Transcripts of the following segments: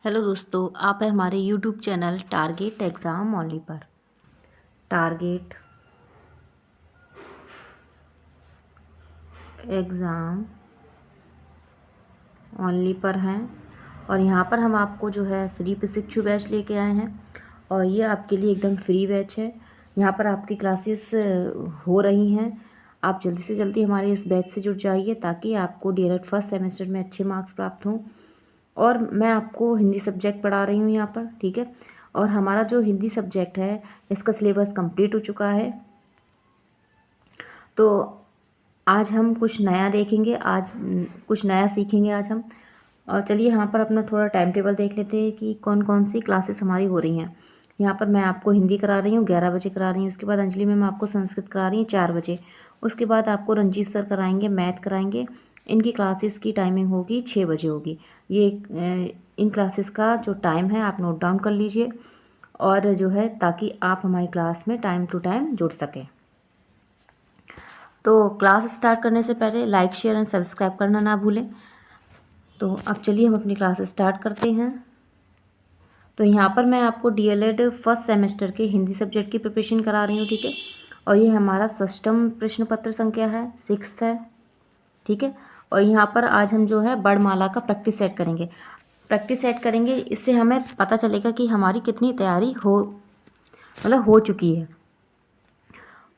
Hello दोस्तों, आप हैं हमारे YouTube channel target exam only पर। टारगेट एग्ज़ाम ओनली पर हैं और यहाँ पर हम आपको जो है फ्री प्रशिक्षु बैच लेके आए हैं और ये आपके लिए एकदम फ्री बैच है। यहाँ पर आपकी क्लासेस हो रही हैं। आप जल्दी से जल्दी हमारे इस बैच से जुड़ जाइए ताकि आपको डीएलएड फर्स्ट सेमेस्टर में अच्छे मार्क्स प्राप्त हों। और मैं आपको हिंदी सब्जेक्ट पढ़ा रही हूँ यहाँ पर, ठीक है। और हमारा जो हिंदी सब्जेक्ट है इसका सिलेबस कंप्लीट हो चुका है। तो आज हम कुछ नया देखेंगे, आज कुछ नया सीखेंगे आज हम। और चलिए यहाँ पर अपना थोड़ा टाइम टेबल देख लेते हैं कि कौन कौन सी क्लासेस हमारी हो रही हैं। यहाँ पर मैं आपको हिंदी करा रही हूँ 11 बजे करा रही हूँ। उसके बाद अंजलि मैम आपको संस्कृत करा रही हैं 4 बजे। उसके बाद आपको रंजीत सर कराएंगे मैथ कराएंगे। इनकी क्लासेस की टाइमिंग होगी 6 बजे होगी। ये इन क्लासेस का जो टाइम है आप नोट डाउन कर लीजिए और जो है ताकि आप हमारी क्लास में टाइम टू टाइम जुड़ सकें। तो क्लास स्टार्ट करने से पहले लाइक शेयर एंड सब्सक्राइब करना ना भूलें। तो अब चलिए हम अपनी क्लास स्टार्ट करते हैं। तो यहाँ पर मैं आपको डीएलएड फर्स्ट सेमेस्टर के हिंदी सब्जेक्ट की प्रिपरेशन करा रही हूँ, ठीक है। और ये हमारा षष्ठम प्रश्न पत्र संख्या है, 6th है, ठीक है। और यहाँ पर आज हम जो है वर्णमाला का प्रैक्टिस सेट करेंगे। प्रैक्टिस सेट करेंगे, इससे हमें पता चलेगा कि हमारी कितनी तैयारी हो चुकी है।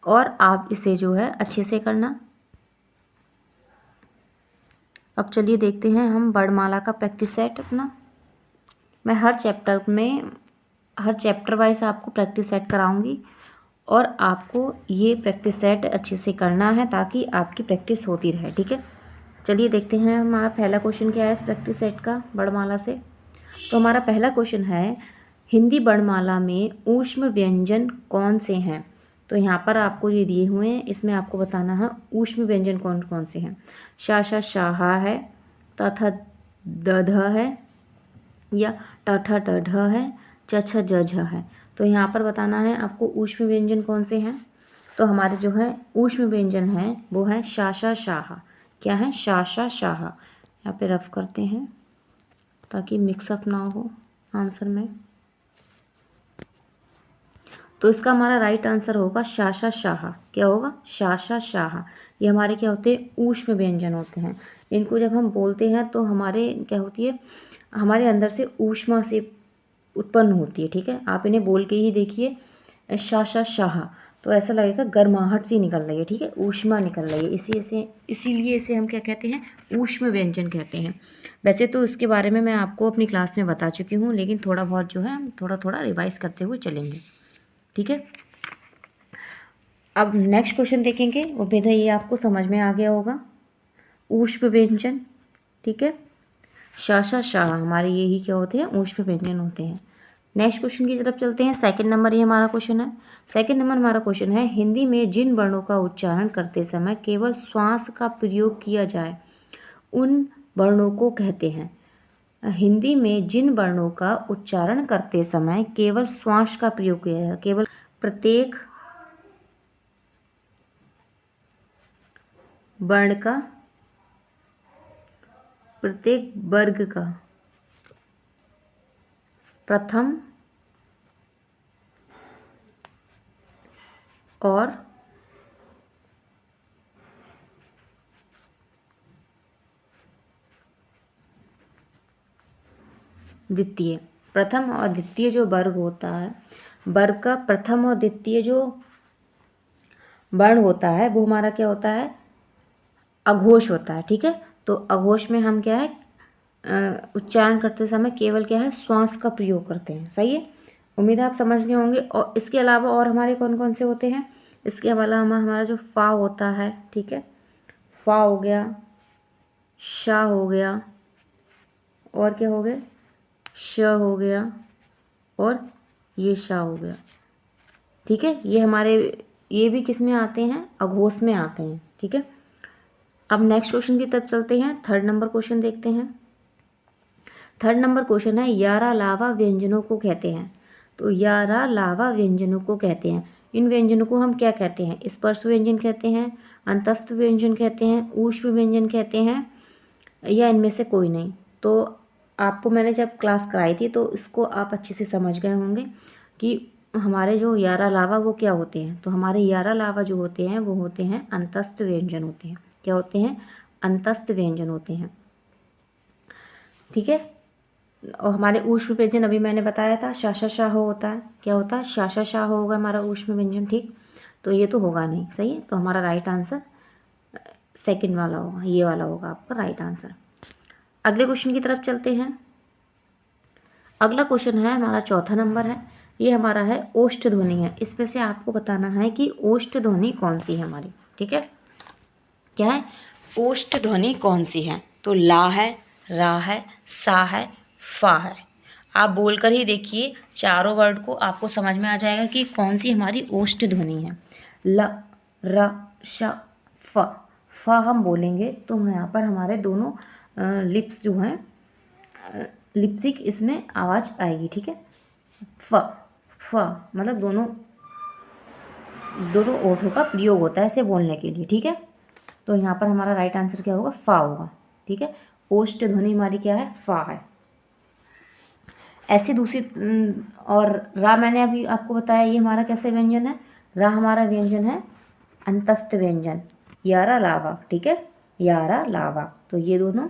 और आप इसे जो है अच्छे से करना। अब चलिए देखते हैं हम वर्णमाला का प्रैक्टिस सेट अपना। मैं हर चैप्टर वाइज आपको प्रैक्टिस सेट कराऊंगी और आपको ये प्रैक्टिस सेट अच्छे से करना है ताकि आपकी प्रैक्टिस होती रहे, ठीक है। चलिए देखते हैं हमारा पहला क्वेश्चन क्या है इस प्रैक्टिस सेट का वर्णमाला से। तो हमारा पहला क्वेश्चन है, हिंदी वर्णमाला में ऊष्म व्यंजन कौन से हैं। तो यहाँ पर आपको ये दिए हुए हैं, इसमें आपको बताना है ऊष्म व्यंजन कौन कौन से हैं। शा शा शाहा है, तथा दध है, या ट ठ ढ है, च छ ज झ है। तो यहाँ पर बताना है आपको ऊष्म व्यंजन कौन से हैं। तो हमारे जो है ऊष्म व्यंजन है वो है शा शा शाहा। क्या है? शा शा शाहा। यहाँ पे रफ करते हैं ताकि मिक्सअप ना हो आंसर में। तो इसका हमारा राइट आंसर होगा शाशा शाहा। क्या होगा? शाशा शाहा। ये हमारे क्या होते हैं? ऊष्म व्यंजन होते हैं। इनको जब हम बोलते हैं तो हमारे क्या होती है, हमारे अंदर से ऊष्मा से उत्पन्न होती है, ठीक है। आप इन्हें बोल के ही देखिए, शाशा शाहा, तो ऐसा लगेगा गर्माहट सी निकल रही है, ठीक है, ऊष्मा निकल रही है। इसीलिए इसे हम क्या कहते हैं? ऊष्म व्यंजन कहते हैं। वैसे तो इसके बारे में मैं आपको अपनी क्लास में बता चुकी हूँ, लेकिन थोड़ा बहुत जो है हम थोड़ा थोड़ा रिवाइज करते हुए चलेंगे, ठीक है। अब नेक्स्ट क्वेश्चन देखेंगे, उम्मीद है ये आपको समझ में आ गया होगा। ऊष्म व्यंजन, ठीक है, शाशा शाह हमारे यही क्या होते हैं? ऊष्म व्यंजन होते हैं। नेक्स्ट क्वेश्चन की तरफ चलते हैं। सेकंड नंबर ये हमारा क्वेश्चन है। सेकंड नंबर हमारा क्वेश्चन है, हिंदी में जिन वर्णों का उच्चारण करते समय केवल श्वास का प्रयोग किया जाए उन वर्णों को कहते हैं। हिंदी में जिन वर्णों का उच्चारण करते समय केवल श्वास का प्रयोग किया जाए, केवल प्रत्येक वर्ण का, प्रत्येक वर्ग का प्रथम और द्वितीय, प्रथम और द्वितीय जो वर्ग होता है, वर्ग का प्रथम और द्वितीय जो वर्ण होता है वो हमारा क्या होता है? अघोष होता है, ठीक है। तो अघोष में हम क्या है, उच्चारण करते समय केवल क्या है? श्वास का प्रयोग करते हैं, सही है। उम्मीद है आप समझ गए होंगे। और इसके अलावा और हमारे कौन कौन से होते हैं? इसके अलावा हमारा जो फा होता है, ठीक है, फा हो गया, शा हो गया, और क्या हो गया? श हो गया, और ये शा हो गया, ठीक है। ये भी किस में आते हैं? अघोष में आते हैं, ठीक है। अब नेक्स्ट क्वेश्चन की तरफ चलते हैं। थर्ड नंबर क्वेश्चन देखते हैं। थर्ड नंबर क्वेश्चन है, यारा लावा व्यंजनों को कहते हैं। तो यारा लावा व्यंजनों को कहते हैं। इन व्यंजनों को हम क्या कहते हैं? स्पर्श व्यंजन कहते हैं, अंतस्थ व्यंजन कहते हैं, ऊष्म व्यंजन कहते हैं, या इनमें से कोई नहीं। तो आपको मैंने जब क्लास कराई थी तो इसको आप अच्छे से समझ गए होंगे कि हमारे जो यारा लावा वो क्या होते हैं। तो हमारे यारा लावा जो होते हैं वो होते हैं अंतस्थ व्यंजन होते हैं। क्या होते हैं? अंतस्थ व्यंजन होते हैं। ठीक है। और हमारे ऊष्म व्यंजन अभी मैंने बताया था शाशा शाह होता है। क्या होता है? शाशा शाह होगा हमारा ऊष्म व्यंजन। ठीक, तो ये तो होगा नहीं। सही है, तो हमारा राइट आंसर सेकंड वाला होगा, ये वाला होगा आपका राइट आंसर। अगले क्वेश्चन की तरफ चलते हैं। अगला क्वेश्चन है हमारा चौथा नंबर है। ये हमारा है ओष्ठ ध्वनि है। इसमें से आपको बताना है कि ओष्ठ ध्वनि कौन सी है हमारी। ठीक है, क्या है? ओष्ठ ध्वनि कौन सी है? तो ला है, रा है, सा है, फा है। आप बोलकर ही देखिए, चारों वर्ड को आपको समझ में आ जाएगा कि कौन सी हमारी ओष्ठ ध्वनि है। ल, र, श, फ। फा हम बोलेंगे तो यहाँ पर हमारे दोनों लिप्स जो हैं, लिप्सिक इसमें आवाज़ आएगी। ठीक है, फ, फ मतलब दोनों दोनों ओठों का प्रयोग होता है ऐसे बोलने के लिए। ठीक है, तो यहाँ पर हमारा राइट आंसर क्या होगा? फा होगा। ठीक है, ओष्ठ ध्वनि हमारी क्या है? फा है। ऐसी दूसरी और रा मैंने अभी आपको बताया, ये हमारा कैसे व्यंजन है? रा हमारा व्यंजन है अंतस्थ व्यंजन, यारा लावा। ठीक है, यारा लावा, तो ये दोनों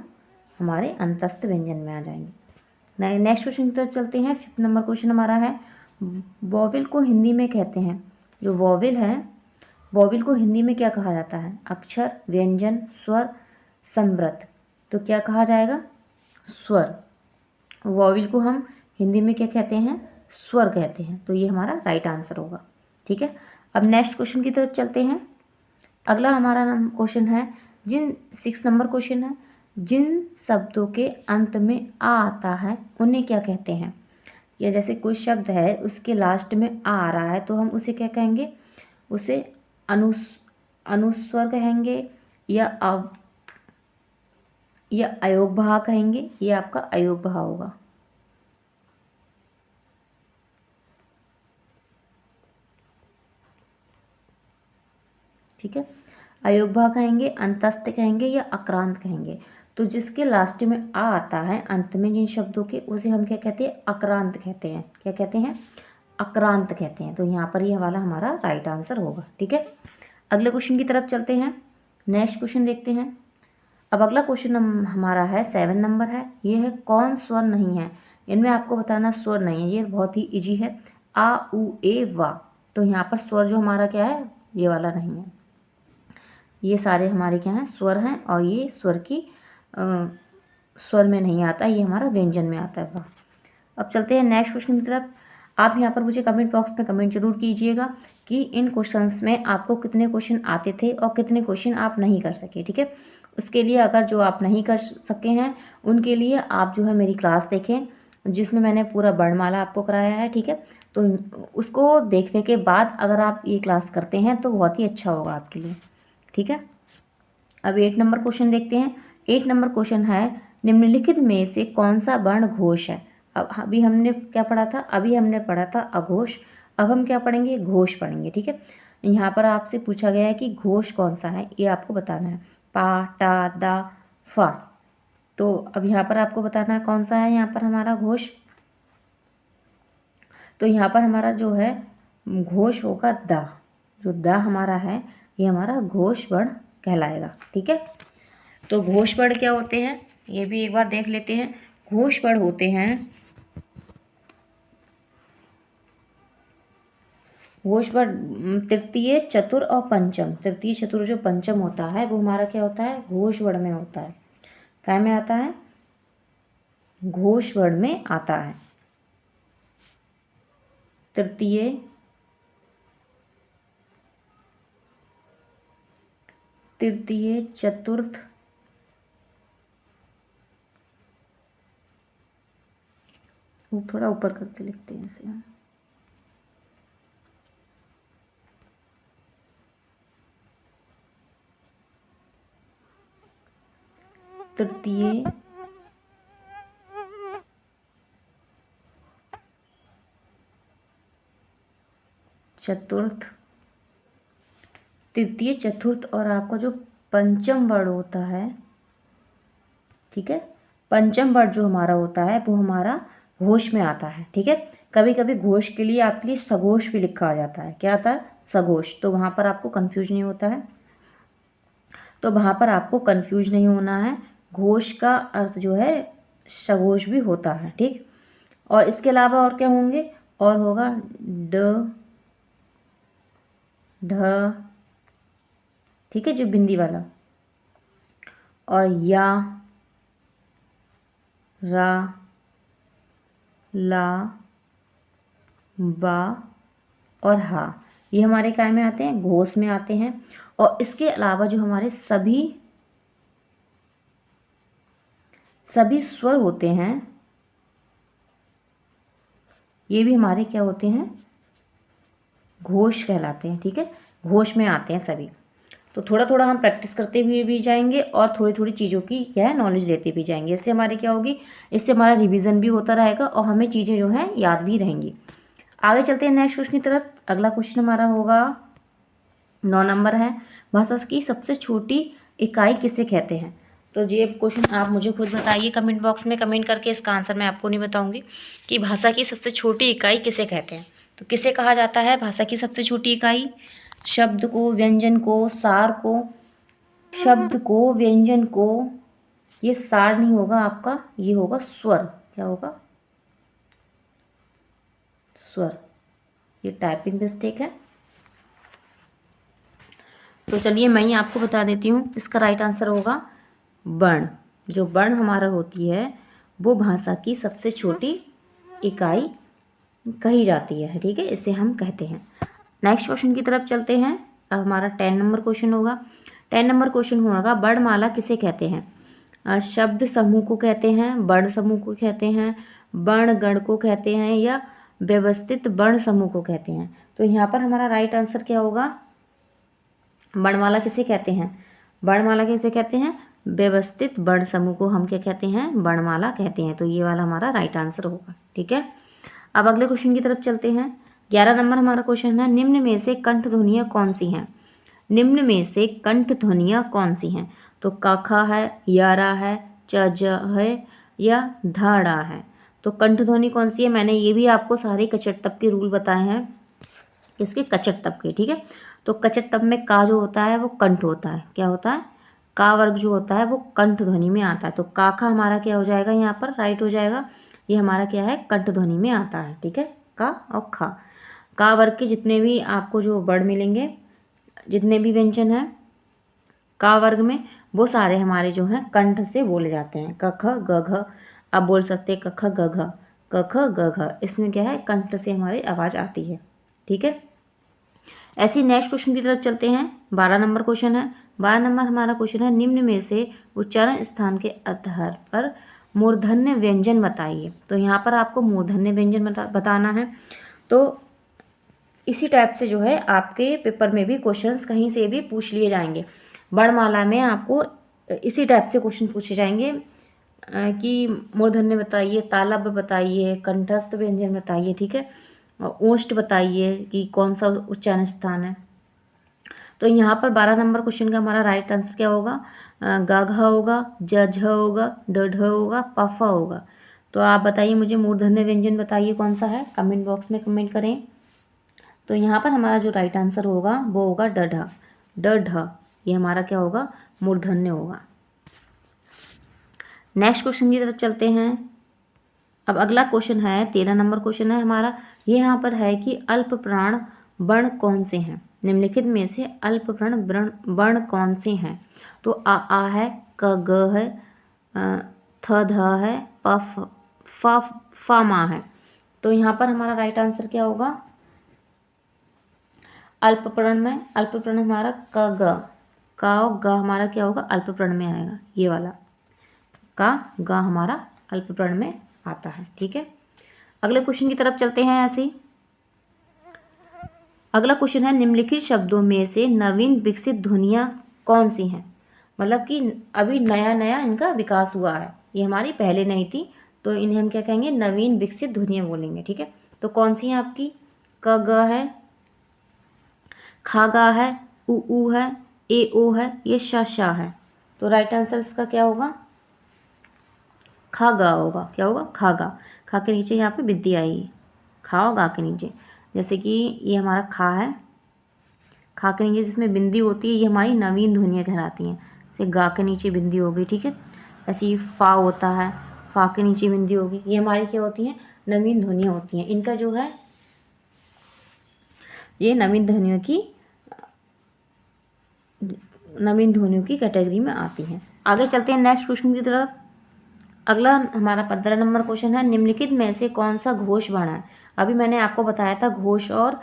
हमारे अंतस्थ व्यंजन में आ जाएंगे। नेक्स्ट क्वेश्चन की तरफ चलते हैं। 5th नंबर क्वेश्चन हमारा है वॉवेल को हिंदी में कहते हैं। जो वॉवेल है, वॉवेल को हिंदी में क्या कहा जाता है? अक्षर, व्यंजन, स्वर, संवृत। तो क्या कहा जाएगा? स्वर। वॉवेल को हम हिंदी में क्या कहते हैं? स्वर कहते हैं। तो ये हमारा राइट आंसर होगा। ठीक है, अब नेक्स्ट क्वेश्चन की तरफ चलते हैं। अगला हमारा क्वेश्चन है, जिन 6 नंबर क्वेश्चन है, जिन शब्दों के अंत में आ आता है उन्हें क्या कहते हैं? या जैसे कोई शब्द है उसके लास्ट में आ रहा है तो हम उसे क्या कहेंगे? उसे अनुस्वर कहेंगे या या अयोगभाव कहेंगे। ये आपका अयोगभाव होगा। ठीक है, अयोगभाव कहेंगे, अंतस्थ कहेंगे या अक्रांत कहेंगे। तो जिसके लास्ट में आ आता है अंत में जिन शब्दों के, उसे हम क्या कहते हैं? अक्रांत कहते हैं। क्या कहते हैं? अक्रांत कहते हैं। तो यहाँ पर ये वाला हमारा राइट आंसर होगा। ठीक है, अगले क्वेश्चन की तरफ चलते हैं। नेक्स्ट क्वेश्चन देखते हैं। अब अगला क्वेश्चन हमारा है 7 नंबर है। ये है कौन स्वर नहीं है? इनमें आपको बताना स्वर नहीं है। ये बहुत ही इजी है, आ उ ए वा। तो यहाँ पर स्वर जो हमारा क्या है? ये वाला नहीं है। ये सारे हमारे क्या हैं? स्वर हैं, और ये स्वर की स्वर में नहीं आता, ये हमारा व्यंजन में आता है। वाह। अब चलते हैं नेक्स्ट क्वेश्चन की तरफ। आप यहाँ पर मुझे कमेंट बॉक्स में कमेंट जरूर कीजिएगा कि इन क्वेश्चंस में आपको कितने क्वेश्चन आते थे और कितने क्वेश्चन आप नहीं कर सके। ठीक है, उसके लिए अगर जो आप नहीं कर सके हैं उनके लिए आप जो है मेरी क्लास देखें, जिसमें मैंने पूरा वर्णमाला आपको कराया है। ठीक है, तो उसको देखने के बाद अगर आप ये क्लास करते हैं तो बहुत ही अच्छा होगा आपके लिए। ठीक है, अब 8 नंबर क्वेश्चन देखते हैं। 8 नंबर क्वेश्चन है, निम्नलिखित में से कौन सा वर्ण घोष है? अब अभी हमने क्या पढ़ा था? अभी हमने पढ़ा था अघोष। अब हम क्या पढ़ेंगे? घोष पढ़ेंगे। ठीक है, यहाँ पर आपसे पूछा गया है कि घोष कौन सा है, ये आपको बताना है। पा, टा, दा, फा। तो अब यहाँ पर आपको बताना है कौन सा है यहाँ पर हमारा घोष। तो यहाँ पर हमारा जो है घोष होगा दा। जो दा हमारा है ये हमारा घोष वर्ण कहलाएगा। ठीक है, तो घोष वर्ण क्या होते हैं ये भी एक बार देख लेते हैं। घोष वर्ण होते हैं, घोष वर्ण तृतीय, चतुर और पंचम। तृतीय, चतुर जो पंचम होता है वो हमारा क्या होता है? घोष वर्ण में होता है। क्या में आता है? घोष वर्ण में आता है। तृतीय, तृतीय, चतुर्थ, थोड़ा ऊपर करके लिखते हैं इसे हम। तृतीय, चतुर्थ, तृतीय, चतुर्थ और आपका जो पंचम वर्ण होता है। ठीक है, पंचम वर्ड जो हमारा होता है वो हमारा घोष में आता है, ठीक है। कभी कभी घोष के लिए आपके लिए सघोष भी लिखा आ जाता है। क्या आता है? सघोष। तो वहाँ पर आपको कंफ्यूज नहीं होता है, तो वहाँ पर आपको कंफ्यूज नहीं होना है। घोष का अर्थ जो है सघोष भी होता है, ठीक। और इसके अलावा और क्या होंगे? और होगा ड, ढ, ठीक है, जो बिंदी वाला, और या, रा, ला, बा और हा। ये हमारे काय में आते हैं? घोष में आते हैं। और इसके अलावा जो हमारे सभी स्वर होते हैं ये भी हमारे क्या होते हैं? घोष कहलाते हैं, ठीक है। घोष में आते हैं सभी। तो थोड़ा थोड़ा हम प्रैक्टिस करते हुए भी जाएंगे और थोड़ी थोड़ी चीज़ों की क्या है नॉलेज लेते भी जाएंगे। इससे हमारे क्या होगी? इससे हमारा रिवीजन भी होता रहेगा और हमें चीज़ें जो हैं याद भी रहेंगी। आगे चलते हैं नेक्स्ट क्वेश्चन की तरफ। अगला क्वेश्चन हमारा होगा 9 नंबर है, भाषा की सबसे छोटी इकाई किसे कहते हैं? तो ये क्वेश्चन आप मुझे खुद बताइए कमेंट बॉक्स में, कमेंट करके। इसका आंसर मैं आपको नहीं बताऊंगी कि भाषा की सबसे छोटी इकाई किसे कहते हैं। तो किसे कहा जाता है भाषा की सबसे छोटी इकाई? शब्द को, व्यंजन को, सार को, शब्द को, व्यंजन को। ये सार नहीं होगा आपका, ये होगा स्वर। क्या होगा? स्वर। ये टाइपिंग मिस्टेक है। तो चलिए मैं ही आपको बता देती हूँ, इसका राइट आंसर होगा वर्ण। जो वर्ण हमारा होती है वो भाषा की सबसे छोटी इकाई कही जाती है, ठीक है, इसे हम कहते हैं। नेक्स्ट क्वेश्चन की तरफ चलते हैं। अब हमारा 10 नंबर क्वेश्चन होगा। 10 नंबर क्वेश्चन होगा वर्णमाला किसे कहते हैं? शब्द समूह को कहते हैं, वर्ण समूह को कहते हैं, वर्ण गण को कहते हैं, या व्यवस्थित वर्ण समूह को कहते हैं। तो यहाँ पर हमारा राइट आंसर क्या होगा? वर्णमाला किसे कहते हैं? वर्णमाला किसे कहते हैं? व्यवस्थित वर्ण समूह को हम क्या कहते हैं? वर्णमाला कहते हैं। तो ये वाला हमारा राइट आंसर होगा, ठीक है। अब अगले क्वेश्चन की तरफ चलते हैं। 11 नंबर हमारा क्वेश्चन है, निम्न में से कंठ ध्वनियाँ कौन सी हैं? निम्न में से कंठ ध्वनियाँ कौन सी हैं? तो काखा है, यारा है, च ज है, या धाड़ा है। तो कंठ ध्वनि कौन सी है? मैंने ये भी आपको सारे कचट तप के रूल बताए हैं, किसके? कचट तप के, ठीक है। तो कचट तप में का जो होता है वो कंठ होता है। क्या होता है? का वर्ग जो होता है वो कंठ ध्वनि में आता है। तो काखा हमारा क्या हो जाएगा? यहाँ पर राइट हो जाएगा। ये हमारा क्या है? कंठ ध्वनि में आता है, ठीक है। का और खा, का वर्ग के जितने भी आपको जो वर्ड मिलेंगे, जितने भी व्यंजन हैं का वर्ग में, वो सारे हमारे जो हैं कंठ से बोले जाते हैं। क ख ग घ, आप बोल सकते हैं क ख ग घ, क ख ग घ, इसमें क्या है? कंठ से हमारी आवाज़ आती है, ठीक है। ऐसे नेक्स्ट क्वेश्चन की तरफ चलते हैं। 12 नंबर क्वेश्चन है। 12 नंबर हमारा क्वेश्चन है, निम्न में से उच्चारण स्थान के आधार पर मूर्धन्य व्यंजन बताइए। तो यहाँ पर आपको मूर्धन्य व्यंजन बताना है। तो इसी टाइप से जो है आपके पेपर में भी क्वेश्चंस कहीं से भी पूछ लिए जाएंगे। वर्णमाला में आपको इसी टाइप से क्वेश्चन पूछे जाएंगे कि मूर्धन्य बताइए, तालव्य बताइए, कंठस्थ व्यंजन बताइए, ठीक है, और ओष्ठ बताइए कि कौन सा उच्चारण स्थान है। तो यहाँ पर 12 नंबर क्वेश्चन का हमारा राइट आंसर क्या होगा? गाघा होगा, जझ होगा, डढ़ होगा, पफा होगा। तो आप बताइए मुझे, मूर्धन्य व्यंजन बताइए कौन सा है, कमेंट बॉक्स में कमेंट करें। तो यहाँ पर हमारा जो राइट आंसर होगा वो होगा डढ़। डढ़ ये हमारा क्या होगा? मूर्धन्य होगा। नेक्स्ट क्वेश्चन की तरफ चलते हैं। अब अगला क्वेश्चन है 13 नंबर क्वेश्चन है हमारा। ये यहाँ पर है कि अल्प प्राण वर्ण कौन से हैं? निम्नलिखित में से अल्प प्राण वर्ण कौन से हैं? तो आ है, क ग है, थ ध है, प फ मा है। तो यहाँ पर हमारा राइट आंसर क्या होगा? अल्प प्रण में, अल्प प्रण हमारा क ग, का और ग हमारा क्या होगा? अल्प प्रण में आएगा। ये वाला का ग हमारा अल्प प्रण में आता है, ठीक है। अगले क्वेश्चन की तरफ चलते हैं। ऐसे अगला क्वेश्चन है, निम्नलिखित शब्दों में से नवीन विकसित ध्वनियाँ कौन सी हैं? मतलब कि अभी नया नया इनका विकास हुआ है, ये हमारी पहले नहीं थी, तो इन्हें हम क्या कहेंगे? नवीन विकसित ध्वनियाँ बोलेंगे, ठीक है। तो कौन सी हैं आपकी? क ग है, खा गा है, ऊ है, ए ओ है, ये शा है। तो राइट आंसर इसका क्या होगा? खागा होगा, क्या होगा, खागा। खा के नीचे यहाँ पे बिंदी आएगी, खा और गा के नीचे। जैसे कि ये हमारा खा है, खा के नीचे जिसमें बिंदी होती है ये हमारी नवीन ध्वनियाँ कहलाती हैं। जैसे गा के नीचे बिंदी हो गई, ठीक है। ऐसे ही फा होता है, फा के नीचे बिंदी होगी, ये हमारी क्या होती हैं, नवीन ध्वनियाँ होती हैं। इनका जो है ये नवीन ध्वनियों की कैटेगरी में आती हैं। आगे चलते हैं नेक्स्ट क्वेश्चन की तरफ। अगला हमारा 15 नंबर क्वेश्चन है, निम्नलिखित में से कौन सा घोष वर्ण है। अभी मैंने आपको बताया था घोष और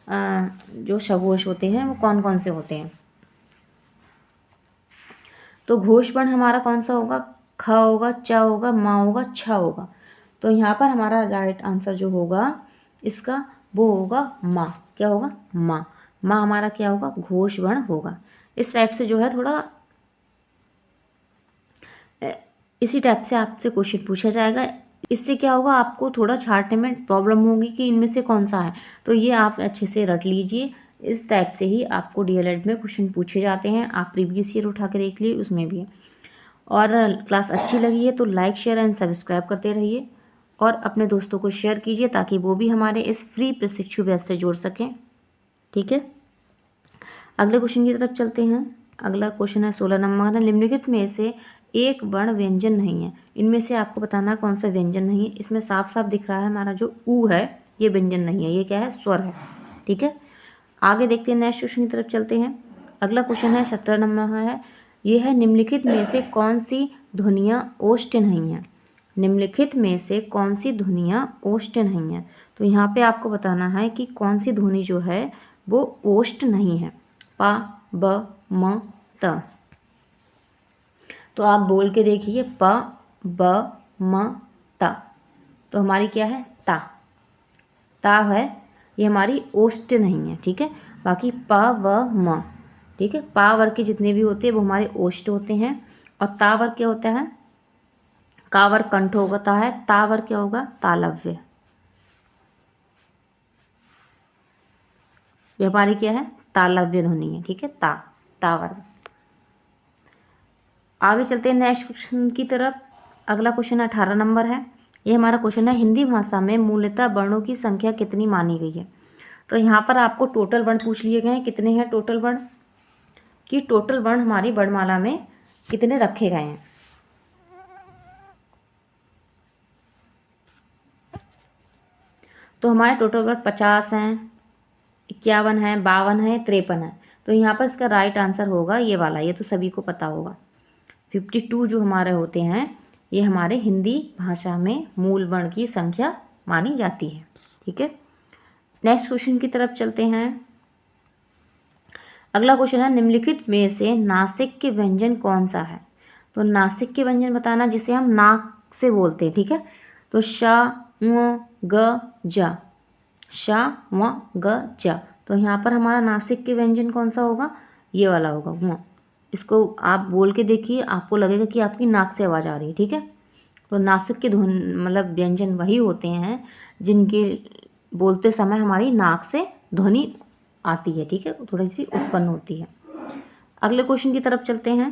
जो सघोष होते हैं वो कौन कौन से होते हैं। तो घोष वर्ण हमारा कौन सा होगा, ख होगा, च होगा, मा होगा, छ होगा। तो यहाँ पर हमारा राइट आंसर जो होगा इसका वो होगा माँ। क्या होगा, माँ। माँ हमारा क्या होगा, घोष वर्ण होगा। इस टाइप से जो है थोड़ा इसी टाइप से आपसे क्वेश्चन पूछा जाएगा। इससे क्या होगा, आपको थोड़ा छांटने में प्रॉब्लम होगी कि इनमें से कौन सा है। तो ये आप अच्छे से रट लीजिए। इस टाइप से ही आपको डीएलएड में क्वेश्चन पूछे जाते हैं। आप प्रीवियस ईयर उठा के देख लिए, उसमें भी है। और क्लास अच्छी लगी है तो लाइक, शेयर एंड सब्सक्राइब करते रहिए और अपने दोस्तों को शेयर कीजिए ताकि वो भी हमारे इस फ्री प्रशिक्षु बैच से जुड़ सकें। ठीक है, अगले क्वेश्चन की तरफ चलते हैं। अगला क्वेश्चन है 16 नंबर है, निम्नलिखित में से एक वर्ण व्यंजन नहीं है। इनमें से आपको बताना कौन सा व्यंजन नहीं है। इसमें साफ साफ दिख रहा है हमारा जो ऊ है ये व्यंजन नहीं है, ये क्या है, स्वर है। ठीक है, आगे देखते हैं, नेक्स्ट क्वेश्चन की तरफ चलते हैं। अगला क्वेश्चन है 17 नंबर है, ये है निम्नलिखित में से कौन सी ध्वनियाँ ओष्ठ नहीं है। निम्नलिखित में से कौन सी ध्वनियाँ ओष्ठ नहीं है। तो यहाँ पे आपको बताना है कि कौन सी ध्वनि जो है वो ओष्ठ नहीं है। पा, ब, म, त। तो आप बोल के देखिए, प, ब, म, त। तो हमारी क्या है, ता। ता है, ये हमारी ओष्ठ नहीं है। ठीक है, बाकी प, व, म, ठीक है, पा वर्ग के जितने भी होते हैं वो हमारे ओष्ठ होते हैं। और ता वर्ग क्या होता है, का वर्ग कंठ होता है, ता वर्ग क्या होगा, तालव्य। ये हमारी क्या है, तालव्य ध्वनि है। ठीक है, ता वर्ग। आगे चलते हैं नेक्स्ट क्वेश्चन की तरफ। अगला क्वेश्चन 18 नंबर है, ये हमारा क्वेश्चन है, हिंदी भाषा में मूलतः वर्णों की संख्या कितनी मानी गई है। तो यहाँ पर आपको टोटल वर्ण पूछ लिए गए हैं, कितने हैं टोटल वर्ण, कि टोटल वर्ण हमारी वर्णमाला में कितने रखे गए हैं। तो हमारे टोटल वर्ण 50 हैं, 51 है, 52 है, 53 है। तो यहाँ पर इसका राइट आंसर होगा ये वाला, ये तो सभी को पता होगा। 52 जो हमारे होते हैं ये हमारे हिंदी भाषा में मूल वर्ण की संख्या मानी जाती है। ठीक है, नेक्स्ट क्वेश्चन की तरफ चलते हैं। अगला क्वेश्चन है, निम्नलिखित में से नासिक के व्यंजन कौन सा है। तो नासिक के व्यंजन बताना जिसे हम नाक से बोलते हैं। ठीक है, तो श, व, ग, ज, श, व, ग, ज। तो यहाँ पर हमारा नासिक के व्यंजन कौन सा होगा, ये वाला होगा, व। इसको आप बोल के देखिए, आपको लगेगा कि आपकी नाक से आवाज़ आ रही है। ठीक है, तो नासिक के धुन मतलब व्यंजन वही होते हैं जिनके बोलते समय हमारी नाक से ध्वनि आती है। ठीक है, थोड़ी सी उत्पन्न होती है। अगले क्वेश्चन की तरफ चलते हैं।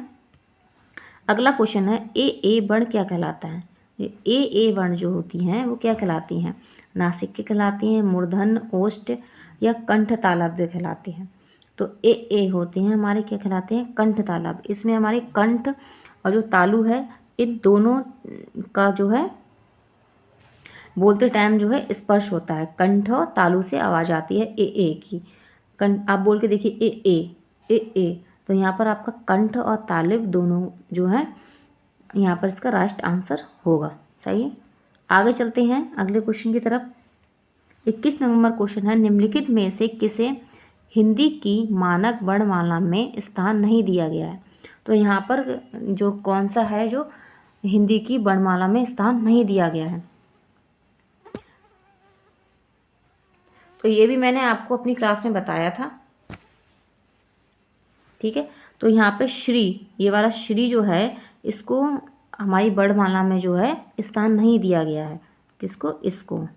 अगला क्वेश्चन है, ए वर्ण क्या कहलाता है। ए वर्ण जो होती हैं वो क्या कहलाती हैं, नासिक के कहलाती हैं, मूर्धन्य, ओष्ठ या कंठ तालव्य कहलाते हैं। तो ए होते हैं हमारे क्या कहलाते हैं, कंठ तालव्य। इसमें हमारे कंठ और जो तालु है इन दोनों का जो है बोलते टाइम जो है स्पर्श होता है। कंठ और तालु से आवाज़ आती है ए की। कंठ आप बोल के देखिए, ए। तो यहाँ पर आपका कंठ और तालव्य दोनों जो है यहाँ पर इसका राइट आंसर होगा। सही है, आगे चलते हैं अगले क्वेश्चन की तरफ। 21 नंबर क्वेश्चन है, निम्नलिखित में से किसे हिंदी की मानक वर्णमाला में स्थान नहीं दिया गया है। तो यहाँ पर जो कौन सा है जो हिंदी की वर्णमाला में स्थान नहीं दिया गया है। तो ये भी मैंने आपको अपनी क्लास में बताया था। ठीक है, तो यहाँ पे श्री, ये वाला श्री जो है इसको हमारी वर्णमाला में जो है स्थान नहीं दिया गया है। किसको, इसको,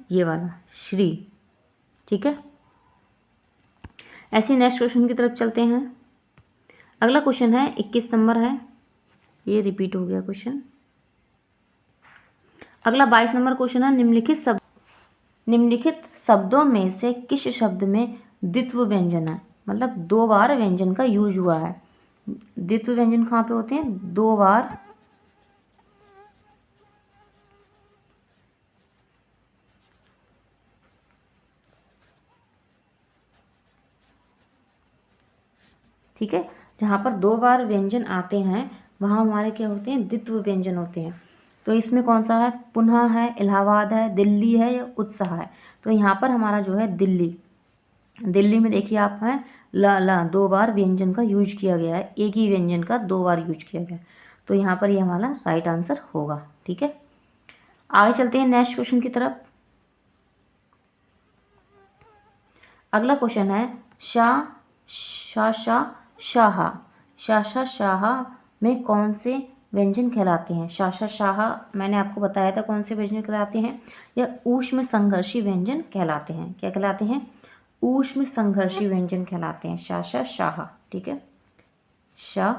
ये वाला श्री। ठीक है, ऐसे नेक्स्ट क्वेश्चन की तरफ चलते हैं। अगला क्वेश्चन है 21 नंबर है, ये रिपीट हो गया क्वेश्चन। अगला 22 नंबर क्वेश्चन है, निम्नलिखित शब्दों में से किस शब्द में द्वित्व व्यंजन है, मतलब 2 बार व्यंजन का यूज हुआ है। द्वित्व व्यंजन कहाँ पे होते हैं, 2 बार ठीक है, जहाँ पर 2 बार व्यंजन आते हैं वहाँ हमारे क्या होते हैं, द्वित्व व्यंजन होते हैं। तो इसमें कौन सा है, पुनः है, इलाहाबाद है, दिल्ली है या उत्साह है। तो यहाँ पर हमारा जो है दिल्ली में देखिए आप है ला 2 बार व्यंजन का यूज किया गया है, एक ही व्यंजन का 2 बार यूज किया गया है। तो यहाँ पर ये हमारा राइट आंसर होगा। ठीक है, आगे चलते हैं नेक्स्ट क्वेश्चन की तरफ। अगला क्वेश्चन है, शाह शाह शाह शाह शाह में कौन से व्यंजन कहलाते हैं। शाह शाह मैंने आपको बताया था कौन से व्यंजन कहलाते हैं, या ऊष्म संघर्षी व्यंजन कहलाते हैं। क्या कहलाते हैं, ऊष्म संघर्षी व्यंजन कहलाते हैं शाह शाह। ठीक है, शाह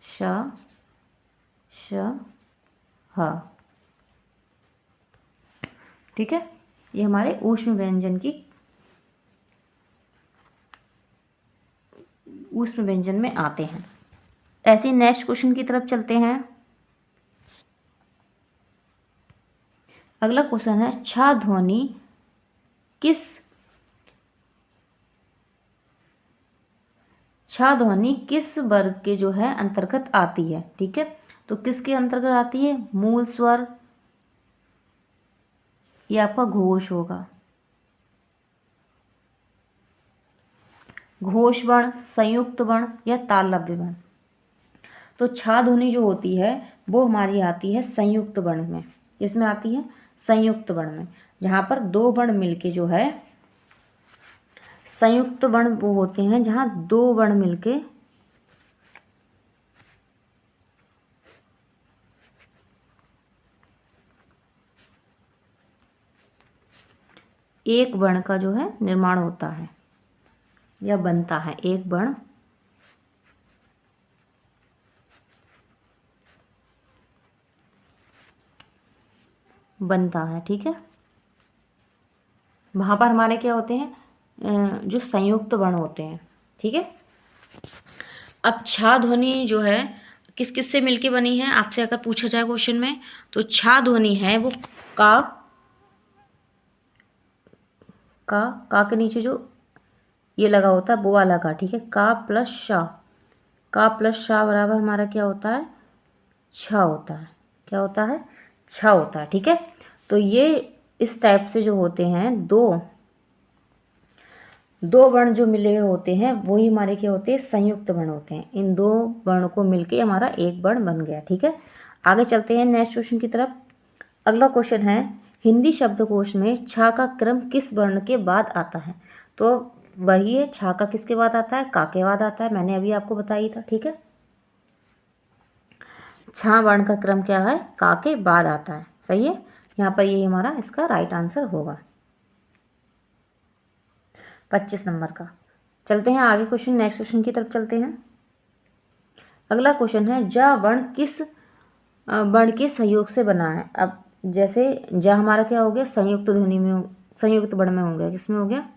शाह शाह, ठीक है, ये हमारे ऊष्म व्यंजन की ऊष्म व्यंजन में आते हैं। ऐसे नेक्स्ट क्वेश्चन की तरफ चलते हैं। अगला क्वेश्चन है, छा ध्वनि किस वर्ग के जो है अंतर्गत आती है। ठीक है, तो किसके अंतर्गत आती है, मूल स्वर, ये आपका घोष होगा, घोष वर्ण, संयुक्त वर्ण या तालव्य वर्ण। तो छा ध्वनि जो होती है वो हमारी आती है संयुक्त वर्ण में। किसमें आती है, संयुक्त वर्ण में, जहाँ पर 2 वर्ण मिलके जो है संयुक्त वर्ण वो होते हैं, जहाँ 2 वर्ण मिलके एक वर्ण का जो है निर्माण होता है या बनता है, एक वर्ण बनता है। ठीक है, वहाँ पर हमारे क्या होते हैं, जो संयुक्त वर्ण होते हैं। ठीक है, अब छा ध्वनि जो है किस किस से मिलके बनी है, आपसे अगर पूछा जाए क्वेश्चन में, तो छा ध्वनि है वो का के नीचे जो ये लगा होता है वो वाला का। ठीक है, का प्लस शाह बराबर हमारा क्या होता है, छा होता है। क्या होता है, छा होता है। ठीक है, तो ये इस टाइप से जो होते हैं दो वर्ण जो मिले हुए होते हैं वही हमारे क्या होते हैं, संयुक्त वर्ण होते हैं। इन 2 वर्ण को मिलके हमारा एक वर्ण बन गया। ठीक है, आगे चलते हैं नेक्स्ट क्वेश्चन की तरफ। अगला क्वेश्चन है, हिंदी शब्दकोश में छा का क्रम किस वर्ण के बाद आता है। तो वही है, छा का किसके बाद आता है, का के बाद आता है, मैंने अभी आपको बताया था। ठीक है, छा वर्ण का क्रम क्या है, का के बाद आता है। सही है, यहाँ पर यही हमारा इसका राइट आंसर होगा 25 नंबर का। चलते हैं आगे क्वेश्चन, नेक्स्ट क्वेश्चन की तरफ चलते हैं। अगला क्वेश्चन है, जा वर्ण किस वर्ण के सहयोग से बना है। अब जैसे जा हमारा क्या हो गया, संयुक्त ध्वनि में संयुक्त वर्ण में हो गया, किसमें हो गया,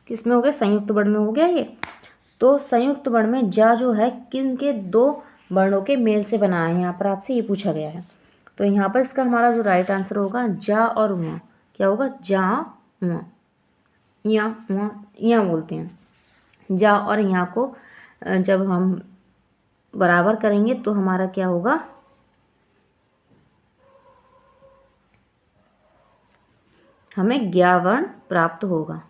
किसमें हो गया, संयुक्त वर्ण में हो गया ये। तो संयुक्त वर्ण में जा जो है किन के 2 वर्णों के मेल से बना है, यहाँ पर आपसे ये पूछा गया है। तो यहाँ पर इसका हमारा जो राइट आंसर होगा जा और उआ, क्या होगा, जा उआ, या बोलते हैं। जा और यहाँ को जब हम बराबर करेंगे तो हमारा क्या होगा, हमें ज्ञावर्ण प्राप्त होगा।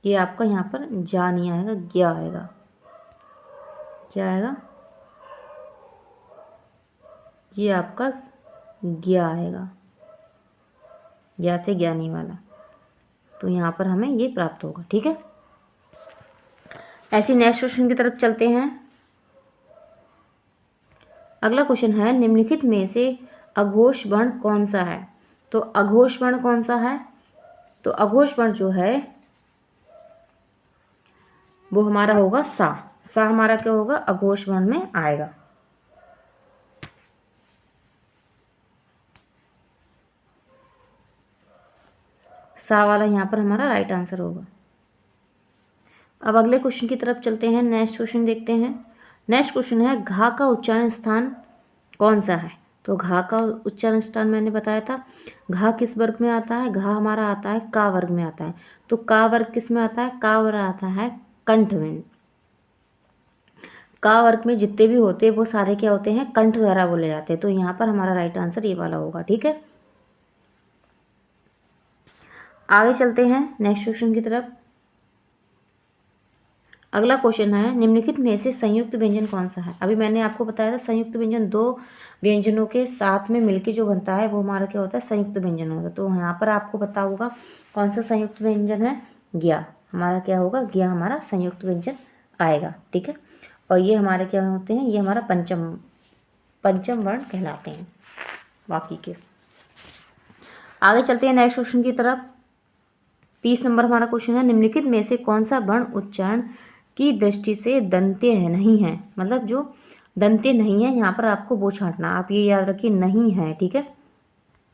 ये आपका यहाँ पर जा नहीं आएगा, ज्ञा आएगा। क्या आएगा, ये आपका ज्ञा आएगा, ज्ञा से ज्ञानी वाला। तो यहाँ पर हमें ये प्राप्त होगा। ठीक है, ऐसे नेक्स्ट क्वेश्चन की तरफ चलते हैं। अगला क्वेश्चन है, निम्नलिखित में से अघोष वर्ण कौन सा है? तो अघोष वर्ण कौन सा है? तो अघोष वर्ण जो है वो हमारा होगा सा। सा हमारा क्या होगा? अघोष वर्ण में आएगा। सा वाला यहाँ पर हमारा राइट आंसर होगा। अब अगले क्वेश्चन की तरफ चलते हैं। नेक्स्ट क्वेश्चन देखते हैं। नेक्स्ट क्वेश्चन है, घा का उच्चारण स्थान कौन सा है? तो घा का उच्चारण स्थान मैंने बताया था। घा किस वर्ग में आता है? घा हमारा आता है का वर्ग में आता है। तो का वर्ग किस में आता है? का वर्ग आता है कंठ में। का वर्ग में जितने भी होते हैं वो सारे क्या होते हैं? कंठ द्वारा बोले जाते हैं। तो यहाँ पर हमारा राइट आंसर ये वाला होगा। ठीक है, आगे चलते हैं नेक्स्ट क्वेश्चन की तरफ। अगला क्वेश्चन है, निम्नलिखित में से संयुक्त व्यंजन कौन सा है? अभी मैंने आपको बताया था संयुक्त व्यंजन दो व्यंजनों के साथ में मिलके जो बनता है वो हमारा क्या होता है? संयुक्त व्यंजन होता है। तो यहाँ पर आपको पता होगा कौन सा संयुक्त व्यंजन है? ज्ञा। हमारा क्या होगा? ज्ञा हमारा संयुक्त व्यंजन आएगा। ठीक है, और ये हमारे क्या होते हैं? ये हमारा पंचम वर्ण कहलाते हैं बाकी के। आगे चलते हैं नेक्स्ट क्वेश्चन की तरफ। 30 नंबर हमारा क्वेश्चन है, निम्नलिखित में से कौन सा वर्ण उच्चारण की दृष्टि से दंत्य है नहीं है? मतलब जो दंत्य नहीं है, यहाँ पर आपको वो छांटना। आप ये याद रखिए, नहीं है। ठीक है,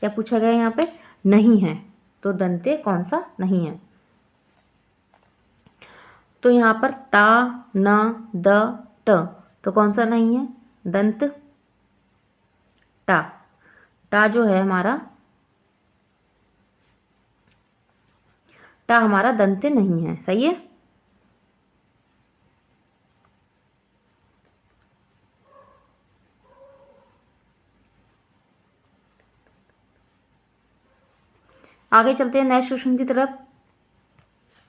क्या पूछा गया यहाँ पे? नहीं है। तो दंत्य कौन सा नहीं है? तो यहाँ पर ता, न, द, ट, तो कौन सा नहीं है? दंत टा। टा जो है हमारा, टा हमारा दंत्य नहीं है। सही है, आगे चलते हैं नेक्स्ट क्वेश्चन की तरफ।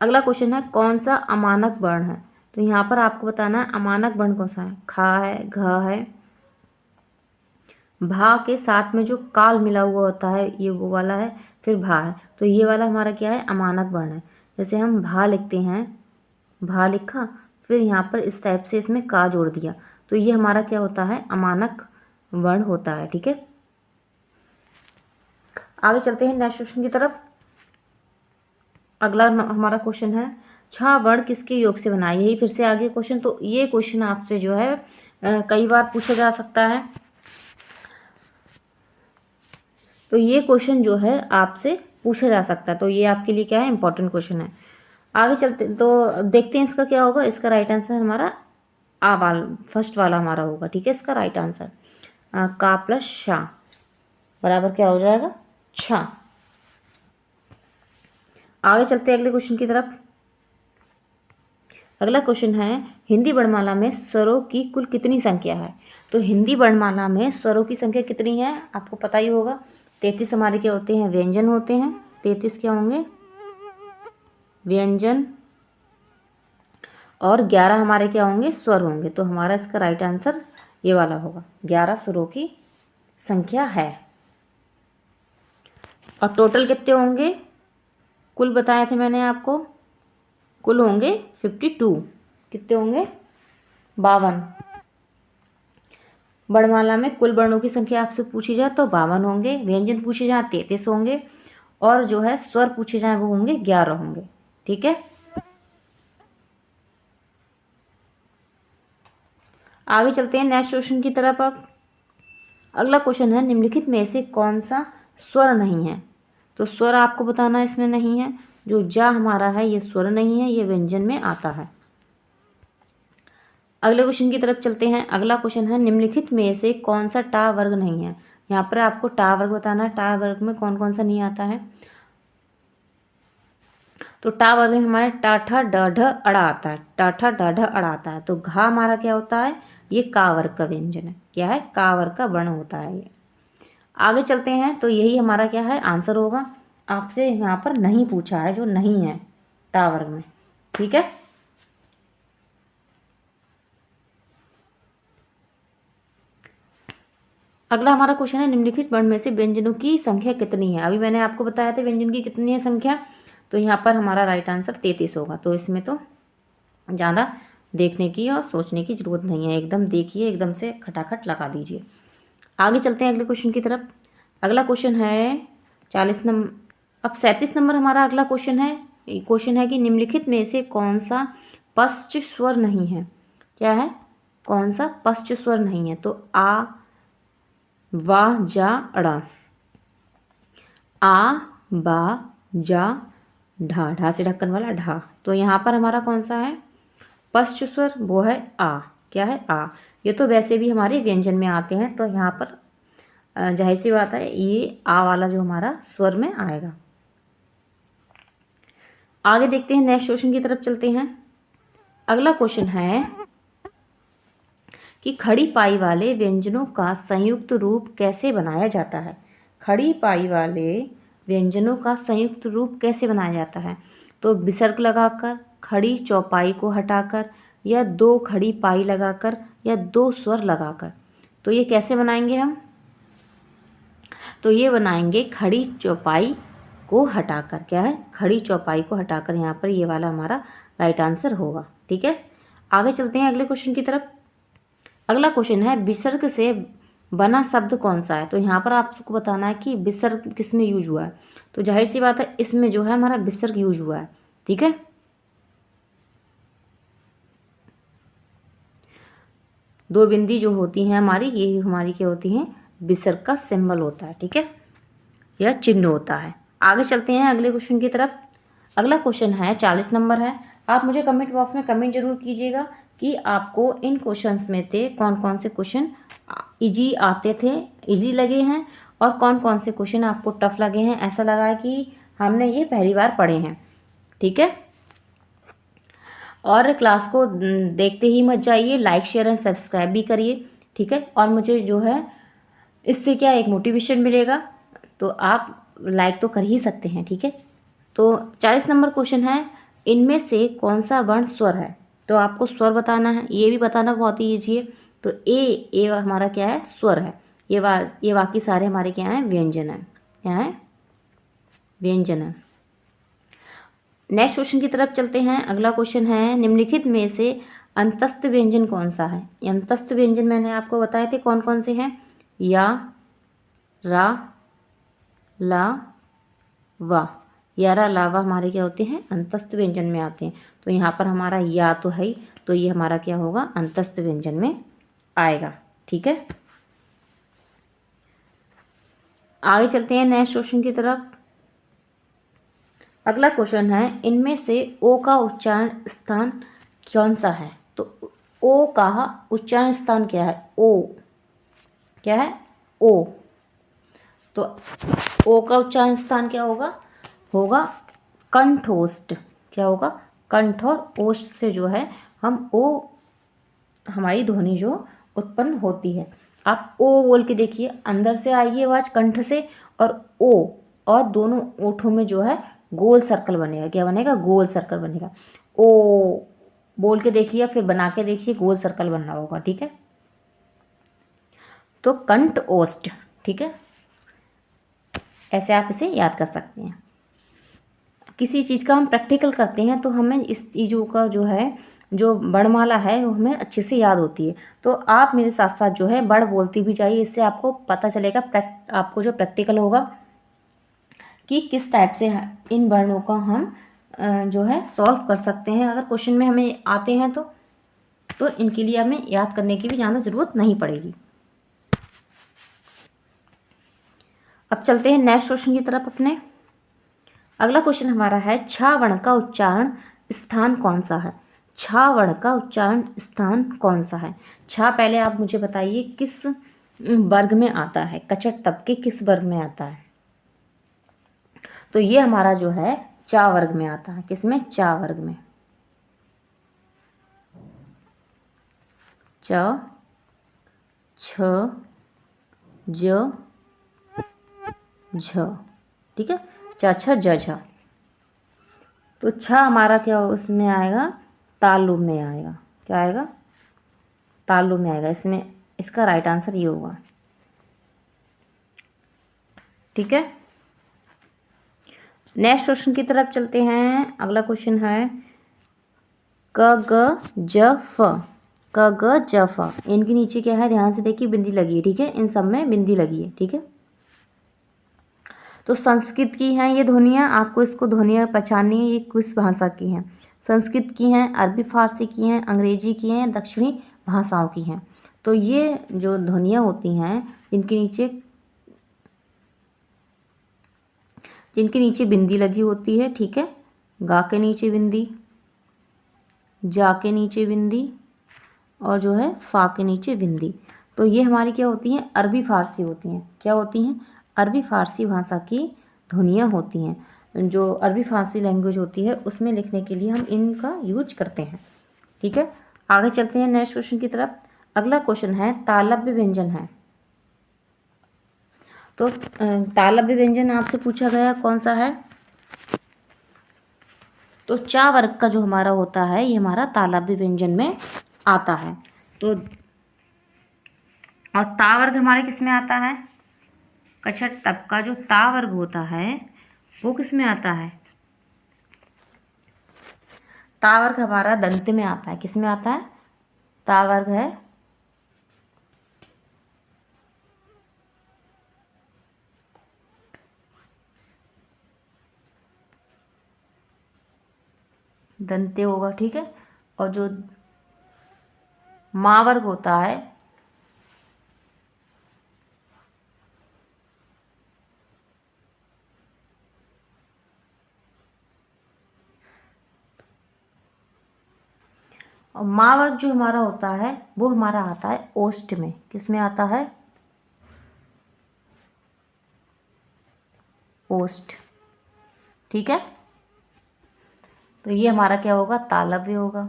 अगला क्वेश्चन है, कौन सा अमानक वर्ण है? तो यहाँ पर आपको बताना है अमानक वर्ण कौन सा है। खा है, घ है, भा के साथ में जो काल मिला हुआ होता है ये वो वाला है, फिर भा है। तो ये वाला हमारा क्या है? अमानक वर्ण है। जैसे हम भा लिखते हैं, भा लिखा, फिर यहाँ पर इस टाइप से इसमें का जोड़ दिया, तो ये हमारा क्या होता है? अमानक वर्ण होता है। ठीक है, आगे चलते हैं नेक्स्ट क्वेश्चन की तरफ। अगला हमारा क्वेश्चन है, छा वर्ण किसके योग से बना है? यही फिर से आगे क्वेश्चन। तो ये क्वेश्चन आपसे जो है कई बार पूछा जा सकता है। तो ये क्वेश्चन जो है आपसे पूछा जा सकता है, तो ये आपके लिए क्या है? इंपॉर्टेंट क्वेश्चन है। आगे चलते तो देखते हैं इसका क्या होगा। इसका राइट आंसर हमारा फर्स्ट वाला हमारा होगा। ठीक है, इसका राइट आंसर का प्लस शा बराबर क्या हो जाएगा? छा। आगे चलते हैं अगले क्वेश्चन की तरफ। अगला क्वेश्चन है, हिंदी वर्णमाला में स्वरों की कुल कितनी संख्या है? तो हिंदी वर्णमाला में स्वरों की संख्या कितनी है? आपको पता ही होगा। 33 हमारे क्या होते हैं? व्यंजन होते हैं। 33 क्या होंगे? व्यंजन। और 11 हमारे क्या होंगे? स्वर होंगे। तो हमारा इसका राइट आंसर ये वाला होगा। 11 स्वरों की संख्या है। और टोटल कितने होंगे? कुल बताए थे मैंने आपको, कुल होंगे 52। कितने होंगे? 52। वर्णमाला में कुल वर्णों की संख्या आपसे पूछी जाए तो 52 होंगे। व्यंजन पूछे जाए 33 होंगे। और जो है स्वर पूछे जाए वो होंगे 11 होंगे। ठीक है, आगे चलते हैं नेक्स्ट क्वेश्चन की तरफ। अब अगला क्वेश्चन है, निम्नलिखित में से कौन सा स्वर नहीं है? तो स्वर आपको बताना इसमें नहीं है। जो जा हमारा है ये स्वर नहीं है, ये व्यंजन में आता है। अगले क्वेश्चन की तरफ चलते हैं। अगला क्वेश्चन है, निम्नलिखित में से कौन सा टा वर्ग नहीं है? यहाँ पर आपको टा वर्ग बताना है। टा वर्ग में कौन कौन सा नहीं आता है? तो टा वर्ग में हमारे टाठा ढ अड़ा आता है। टाठा ढ अड़ा आता है। तो घा हमारा क्या होता है? ये का वर्ग का व्यंजन है। क्या है? का वर्ग का वर्ण होता है ये। आगे चलते हैं, तो यही हमारा क्या है? आंसर होगा। आपसे यहाँ पर नहीं पूछा है, जो नहीं है टा वर्ग में। ठीक है, अगला हमारा क्वेश्चन है, निम्नलिखित वर्ण में से व्यंजनों की संख्या कितनी है? अभी मैंने आपको बताया था व्यंजन की कितनी है संख्या। तो यहाँ पर हमारा राइट आंसर 33 होगा। तो इसमें तो ज़्यादा देखने की और सोचने की ज़रूरत नहीं है, एकदम देखिए, एकदम से खटाखट लगा दीजिए। आगे चलते हैं अगले क्वेश्चन की तरफ। अगला क्वेश्चन है 40 नंबर। अब 37 नंबर हमारा अगला क्वेश्चन है। क्वेश्चन है कि निम्नलिखित में से कौन सा पश्च स्वर नहीं है। क्या है? कौन सा पश्च स्वर नहीं है? तो आ, वा, जा, अड़ा। आ, बा, जा, ढा, ढा से ढक्कन वाला ढा। तो यहाँ पर हमारा कौन सा है पश्च स्वर? वो है आ। क्या है? आ। ये तो वैसे भी हमारे व्यंजन में आते हैं, तो यहाँ पर जाहिर सी बात है ये आ वाला जो हमारा स्वर में आएगा। आगे देखते हैं, नेक्स्ट क्वेश्चन की तरफ चलते हैं। अगला क्वेश्चन है कि खड़ी पाई वाले व्यंजनों का संयुक्त रूप कैसे बनाया जाता है। खड़ी पाई वाले व्यंजनों का संयुक्त रूप कैसे बनाया जाता है? तो विसर्ग लगाकर, खड़ी चौपाई को हटाकर, या दो खड़ी पाई लगाकर, या दो स्वर लगाकर। तो ये कैसे बनाएंगे हम? तो ये बनाएंगे खड़ी चौपाई को हटाकर। क्या है? खड़ी चौपाई को हटाकर। यहाँ पर ये वाला हमारा राइट आंसर होगा। ठीक है, आगे चलते हैं अगले क्वेश्चन की तरफ। अगला क्वेश्चन है विसर्ग से बना शब्द कौन सा है। तो यहाँ पर आपको बताना है कि विसर्ग किस में यूज हुआ है। तो जाहिर सी बात है इसमें जो है हमारा विसर्ग यूज हुआ है। ठीक है, दो बिंदी जो होती हैं हमारी, ये हमारी क्या होती हैं? विसर्ग का सिंबल होता है। ठीक है, यह चिन्ह होता है। आगे चलते हैं अगले क्वेश्चन की तरफ। अगला क्वेश्चन है 40 नंबर है। आप मुझे कमेंट बॉक्स में कमेंट जरूर कीजिएगा कि आपको इन क्वेश्चंस में से कौन कौन से क्वेश्चन इजी आते थे, इजी लगे हैं, और कौन कौन से क्वेश्चन आपको टफ लगे हैं, ऐसा लगा है कि हमने ये पहली बार पढ़े हैं। ठीक है, और क्लास को देखते ही मत जाइए, लाइक शेयर एंड सब्सक्राइब भी करिए। ठीक है, और मुझे जो है इससे क्या एक मोटिवेशन मिलेगा, तो आप लाइक तो कर ही सकते हैं। ठीक है, तो 40 नंबर क्वेश्चन है, इनमें से कौन सा वर्ण स्वर है। तो आपको स्वर बताना है, ये भी बताना बहुत ही ईजी है। तो ए हमारा क्या है? स्वर है। ये बाकी सारे हमारे क्या हैं? व्यंजन है। क्या है? व्यंजन है। नेक्स्ट क्वेश्चन की तरफ चलते हैं। अगला क्वेश्चन है निम्नलिखित में से अंतस्थ व्यंजन कौन सा है। ये अंतस्थ व्यंजन मैंने आपको बताए थे कौन कौन से हैं। या, रा, ला, वा। यारा लावा हमारे क्या होते हैं? अंतस्थ व्यंजन में आते हैं। तो यहाँ पर हमारा या तो है ही, तो ये हमारा क्या होगा? अंतस्थ व्यंजन में आएगा। ठीक है, आगे चलते हैं नेक्स्ट क्वेश्चन की तरफ। अगला क्वेश्चन है इनमें से ओ का उच्चारण स्थान कौन सा है। तो ओ का उच्चारण स्थान क्या है? ओ। क्या है? ओ। तो ओ का उच्चारण स्थान क्या होगा? होगा कंठोष्ठ। क्या होगा? कंठ और ओष्ठ से जो है हम ओ, हमारी ध्वनि जो उत्पन्न होती है। आप ओ बोल के देखिए, अंदर से आएगी आवाज़ कंठ से, और ओ, और दोनों ओठों में जो है गोल सर्कल बनेगा। क्या बनेगा? गोल सर्कल बनेगा। ओ बोल के देखिए, फिर बना के देखिए, गोल सर्कल बनना होगा। ठीक है, तो कंठ ओष्ठ। ठीक है, ऐसे आप इसे याद कर सकते हैं। किसी चीज़ का हम प्रैक्टिकल करते हैं तो हमें इस चीज़ों का जो है, जो वर्णमाला है वो हमें अच्छे से याद होती है। तो आप मेरे साथ साथ जो है वर्ड बोलती भी जाइए, इससे आपको पता चलेगा, आपको जो प्रैक्टिकल होगा कि किस टाइप से इन वर्णों का हम जो है सॉल्व कर सकते हैं। अगर क्वेश्चन में हमें आते हैं तो इनके लिए हमें याद करने की भी ज़्यादा ज़रूरत नहीं पड़ेगी। अब चलते हैं नेक्स्ट क्वेश्चन की तरफ अपने। अगला क्वेश्चन हमारा है छा वर्ण का उच्चारण स्थान कौन सा है। छा वर्ण का उच्चारण स्थान कौन सा है। छा पहले आप मुझे बताइए किस वर्ग में आता है, कचट तब के किस वर्ग में आता है। तो ये हमारा जो है चा वर्ग में आता है। किसमें? चा वर्ग में। च, छ, ज, झ। ठीक है, च, छ, ज, झ। तो छ हमारा क्या उसमें आएगा? तालु में आएगा। क्या आएगा? तालु में आएगा। इसमें इसका राइट आंसर ये होगा। ठीक है, नेक्स्ट क्वेश्चन की तरफ चलते हैं। अगला क्वेश्चन है क ग ज फ। क ग ज फ, इनके नीचे क्या है, ध्यान से देखिए, बिंदी लगी है, ठीक है, इन सब में बिंदी लगी है, ठीक है। तो संस्कृत की हैं ये ध्वनियाँ, आपको इसको ध्वनियाँ पहचाननी है, ये किस भाषा की हैं। संस्कृत की हैं, अरबी फारसी की हैं, अंग्रेजी की हैं, दक्षिणी भाषाओं की हैं। तो ये जो ध्वनियाँ होती हैं जिनके नीचे बिंदी लगी होती है, ठीक है, गा के नीचे बिंदी, जा के नीचे बिंदी, और जो है फा के नीचे बिंदी। तो ये हमारी क्या होती हैं, अरबी फारसी होती हैं। क्या होती हैं, अरबी फारसी भाषा की ध्वनियाँ होती हैं। जो अरबी फारसी लैंग्वेज होती है उसमें लिखने के लिए हम इनका यूज करते हैं, ठीक है। आगे चलते हैं नेक्स्ट क्वेश्चन की तरफ। अगला क्वेश्चन है तालव्य व्यंजन है। तो तालव्य व्यंजन आपसे पूछा गया कौन सा है, तो चा वर्ग का जो हमारा होता है ये हमारा तालव्य व्यंजन में आता है। तो और ता वर्ग हमारे किस में आता है, कछट तक का जो ता वर्ग होता है वो किस में आता है, ता वर्ग हमारा दंत में आता है। किस में आता है, ता वर्ग है दंते होगा, ठीक है। और जो मा वर्ग होता है और मा वर्ग जो हमारा होता है वो हमारा आता है ओष्ठ में। किस में आता है, ओष्ठ, ठीक है। तो ये हमारा क्या होगा, तालव्य होगा।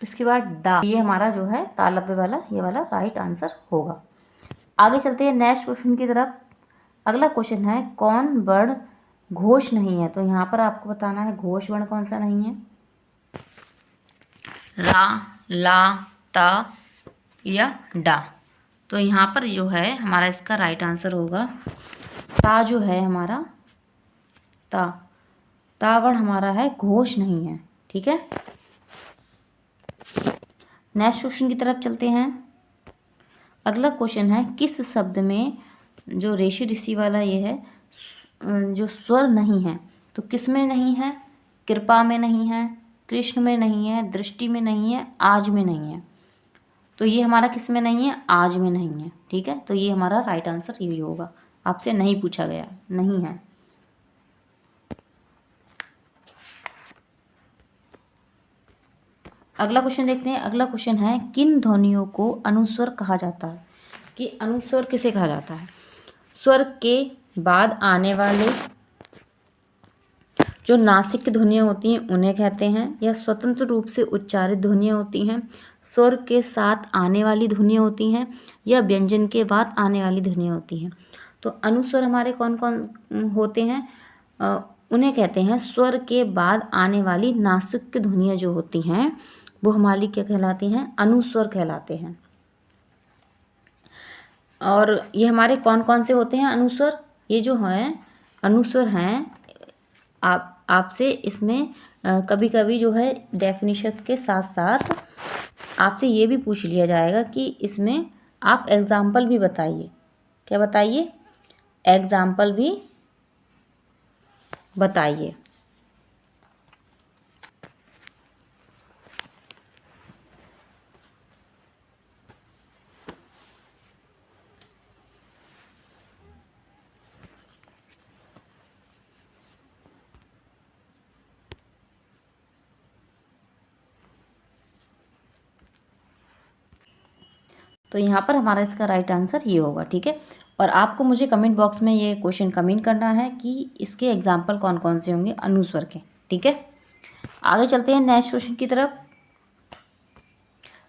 इसके बाद डा, ये हमारा जो है तालव्य वाला, ये वाला राइट आंसर होगा। आगे चलते हैं नेक्स्ट क्वेश्चन की तरफ। अगला क्वेश्चन है कौन वर्ण घोष नहीं है। तो यहाँ पर आपको बताना है घोष वर्ण कौन सा नहीं है, रा, ला, ता या डा। तो यहाँ पर जो है हमारा इसका राइट आंसर होगा ता। जो है हमारा ता वर्ण हमारा है, घोष नहीं है, ठीक है। नेक्स्ट क्वेश्चन की तरफ चलते हैं। अगला क्वेश्चन है किस शब्द में, जो ऋषि ऋषि वाला ये है, जो स्वर नहीं है। तो किस में नहीं है, कृपा में नहीं है, कृष्ण में नहीं है, दृष्टि में नहीं है, आज में नहीं है। तो ये हमारा किस में नहीं है, आज में नहीं है, ठीक है। तो ये हमारा राइट आंसर ये होगा, आपसे नहीं पूछा गया, नहीं है। अगला क्वेश्चन देखते हैं। अगला क्वेश्चन है किन ध्वनियों को अनुस्वर कहा जाता है, कि अनुस्वर किसे कहा जाता है। स्वर के बाद आने वाले जो नासिक की ध्वनियाँ होती हैं उन्हें कहते हैं, या स्वतंत्र रूप से उच्चारित ध्वनियाँ होती हैं, स्वर के साथ आने वाली ध्वनियाँ होती हैं, या व्यंजन के बाद आने वाली ध्वनियाँ होती हैं। तो अनुस्वर हमारे कौन कौन होते हैं, उन्हें कहते हैं स्वर के बाद आने वाली नासिक की ध्वनियाँ जो होती हैं वो हमारी क्या कहलाती हैं, अनुस्वर कहलाते हैं। और ये हमारे कौन कौन से होते हैं अनुस्वर, ये जो हैं अनुस्वर हैं, आपसे इसमें कभी कभी जो है डेफिनेशन के साथ साथ आपसे ये भी पूछ लिया जाएगा कि इसमें आप एग्जाम्पल भी बताइए। क्या बताइए, एग्जाम्पल भी बताइए। तो यहाँ पर हमारा इसका राइट आंसर ये होगा, ठीक है। और आपको मुझे कमेंट बॉक्स में ये क्वेश्चन कमेंट करना है कि इसके एग्जाम्पल कौन कौन से होंगे अनुस्वर के, ठीक है। आगे चलते हैं नेक्स्ट क्वेश्चन की तरफ।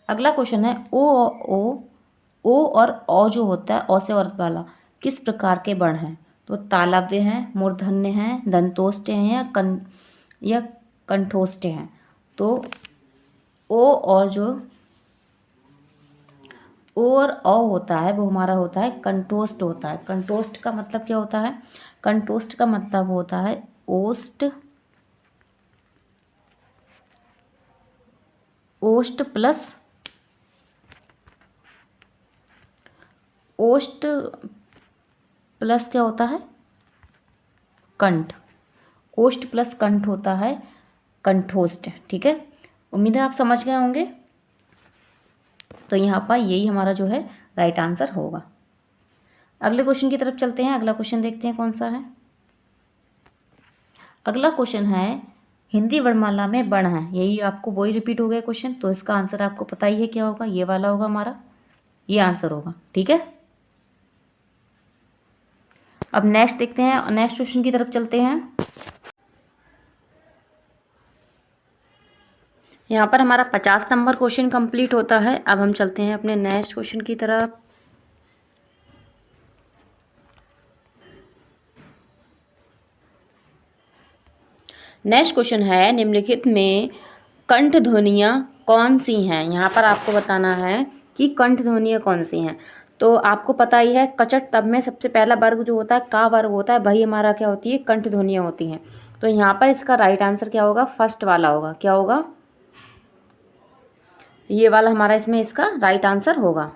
अगला क्वेश्चन है ओ और औ जो होता है, औ से अर्थ वाला, किस प्रकार के वर्ण हैं। तो तालव्य हैं, मूर्धन्य हैं, दंतोष्ट हैं, या कंठोष्ट हैं। तो ओ और औ होता है वो हमारा होता है कंटोस्ट होता है। कंटोस्ट का मतलब क्या होता है? कंटोस्ट का मतलब होता है ओस्ट, ओस्ट प्लस ओस्ट प्लस क्या होता है? कंठ। ओस्ट प्लस कंठ होता है कंठोस्ट। ठीक है, उम्मीद है आप समझ गए होंगे। तो यहाँ पर यही हमारा जो है राइट आंसर होगा। अगले क्वेश्चन की तरफ चलते हैं। अगला क्वेश्चन देखते हैं कौन सा है। अगला क्वेश्चन है हिंदी वर्णमाला में वर्ण है, यही आपको वही रिपीट हो गया क्वेश्चन, तो इसका आंसर आपको पता ही है क्या होगा, ये वाला होगा हमारा, ये आंसर होगा। ठीक है, अब नेक्स्ट देखते हैं, नेक्स्ट क्वेश्चन की तरफ चलते हैं। यहाँ पर हमारा 50 नंबर क्वेश्चन कंप्लीट होता है। अब हम चलते हैं अपने नेक्स्ट क्वेश्चन की तरफ। नेक्स्ट क्वेश्चन है निम्नलिखित में कंठ ध्वनियाँ कौन सी हैं। यहाँ पर आपको बताना है कि कंठ ध्वनियाँ कौन सी हैं। तो आपको पता ही है कचट तब में सबसे पहला वर्ग जो होता है का वर्ग होता है, वही हमारा क्या होती है, कंठ ध्वनियाँ होती हैं। तो यहाँ पर इसका राइट आंसर क्या होगा, फर्स्ट वाला होगा। क्या होगा, ये वाला हमारा इसमें इसका राइट आंसर होगा।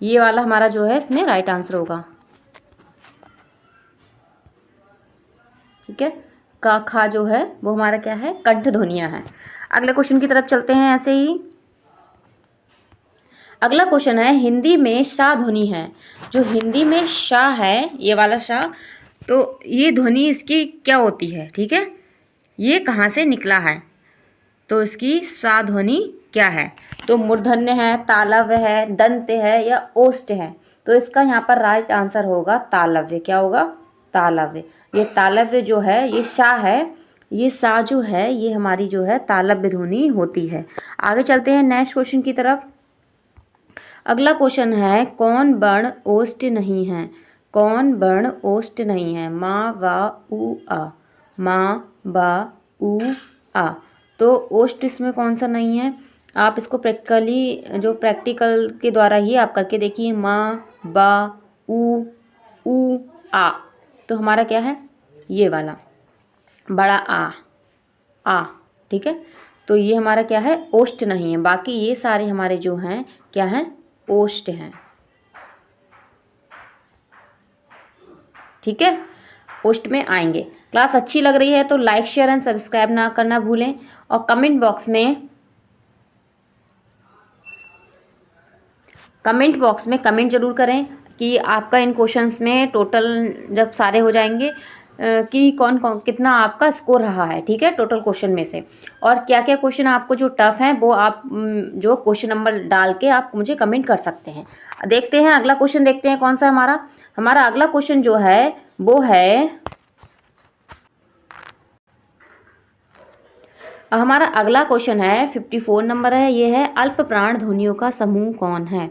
ये वाला हमारा जो है इसमें राइट आंसर होगा। ठीक है, का खा जो है वो हमारा क्या है, कंठ ध्वनियाँ है। अगले क्वेश्चन की तरफ चलते हैं ऐसे ही। अगला क्वेश्चन है हिंदी में शा ध्वनि है। जो हिंदी में शा है, ये वाला शा, तो ये ध्वनि इसकी क्या होती है। ठीक है, ये कहाँ से निकला है, तो इसकी सा ध्वनि क्या है। तो मूर्धन्य है, तालव्य है, दंत है या ओष्ठ है। तो इसका यहाँ पर राइट आंसर होगा तालव्य। क्या होगा, तालव्य। ये तालव्य जो है, ये शा है, ये सा जो है ये हमारी जो है तालव्य ध्वनि होती है। आगे चलते हैं नेक्स्ट क्वेश्चन की तरफ। अगला क्वेश्चन है कौन वर्ण ओष्ठ नहीं है। कौन वर्ण ओष्ठ नहीं है। माँ वा उ आ, माँ बा उ आ। तो ओष्ठ इसमें कौन सा नहीं है, आप इसको प्रैक्टिकली जो प्रैक्टिकल के द्वारा ही आप करके देखिए। माँ बा उ आ, तो हमारा क्या है, ये वाला बड़ा आ। ठीक है, तो ये हमारा क्या है, ओष्ठ नहीं है। बाकी ये सारे हमारे जो हैं क्या हैं, ओष्ठ हैं। ठीक है, ओष्ठ में आएंगे। क्लास अच्छी लग रही है तो लाइक शेयर एंड सब्सक्राइब ना करना भूलें, और कमेंट बॉक्स में कमेंट जरूर करें कि आपका इन क्वेश्चंस में टोटल जब सारे हो जाएंगे कि कौन कौन कितना आपका स्कोर रहा है। ठीक है, टोटल क्वेश्चन में से, और क्या क्या क्वेश्चन आपको जो टफ हैं वो आप जो क्वेश्चन नंबर डाल के आप मुझे कमेंट कर सकते हैं। देखते हैं अगला क्वेश्चन, देखते हैं कौन सा हमारा अगला क्वेश्चन जो है वो है, हमारा अगला क्वेश्चन है 54 नंबर है। ये है अल्प प्राण ध्वनियों का समूह कौन है।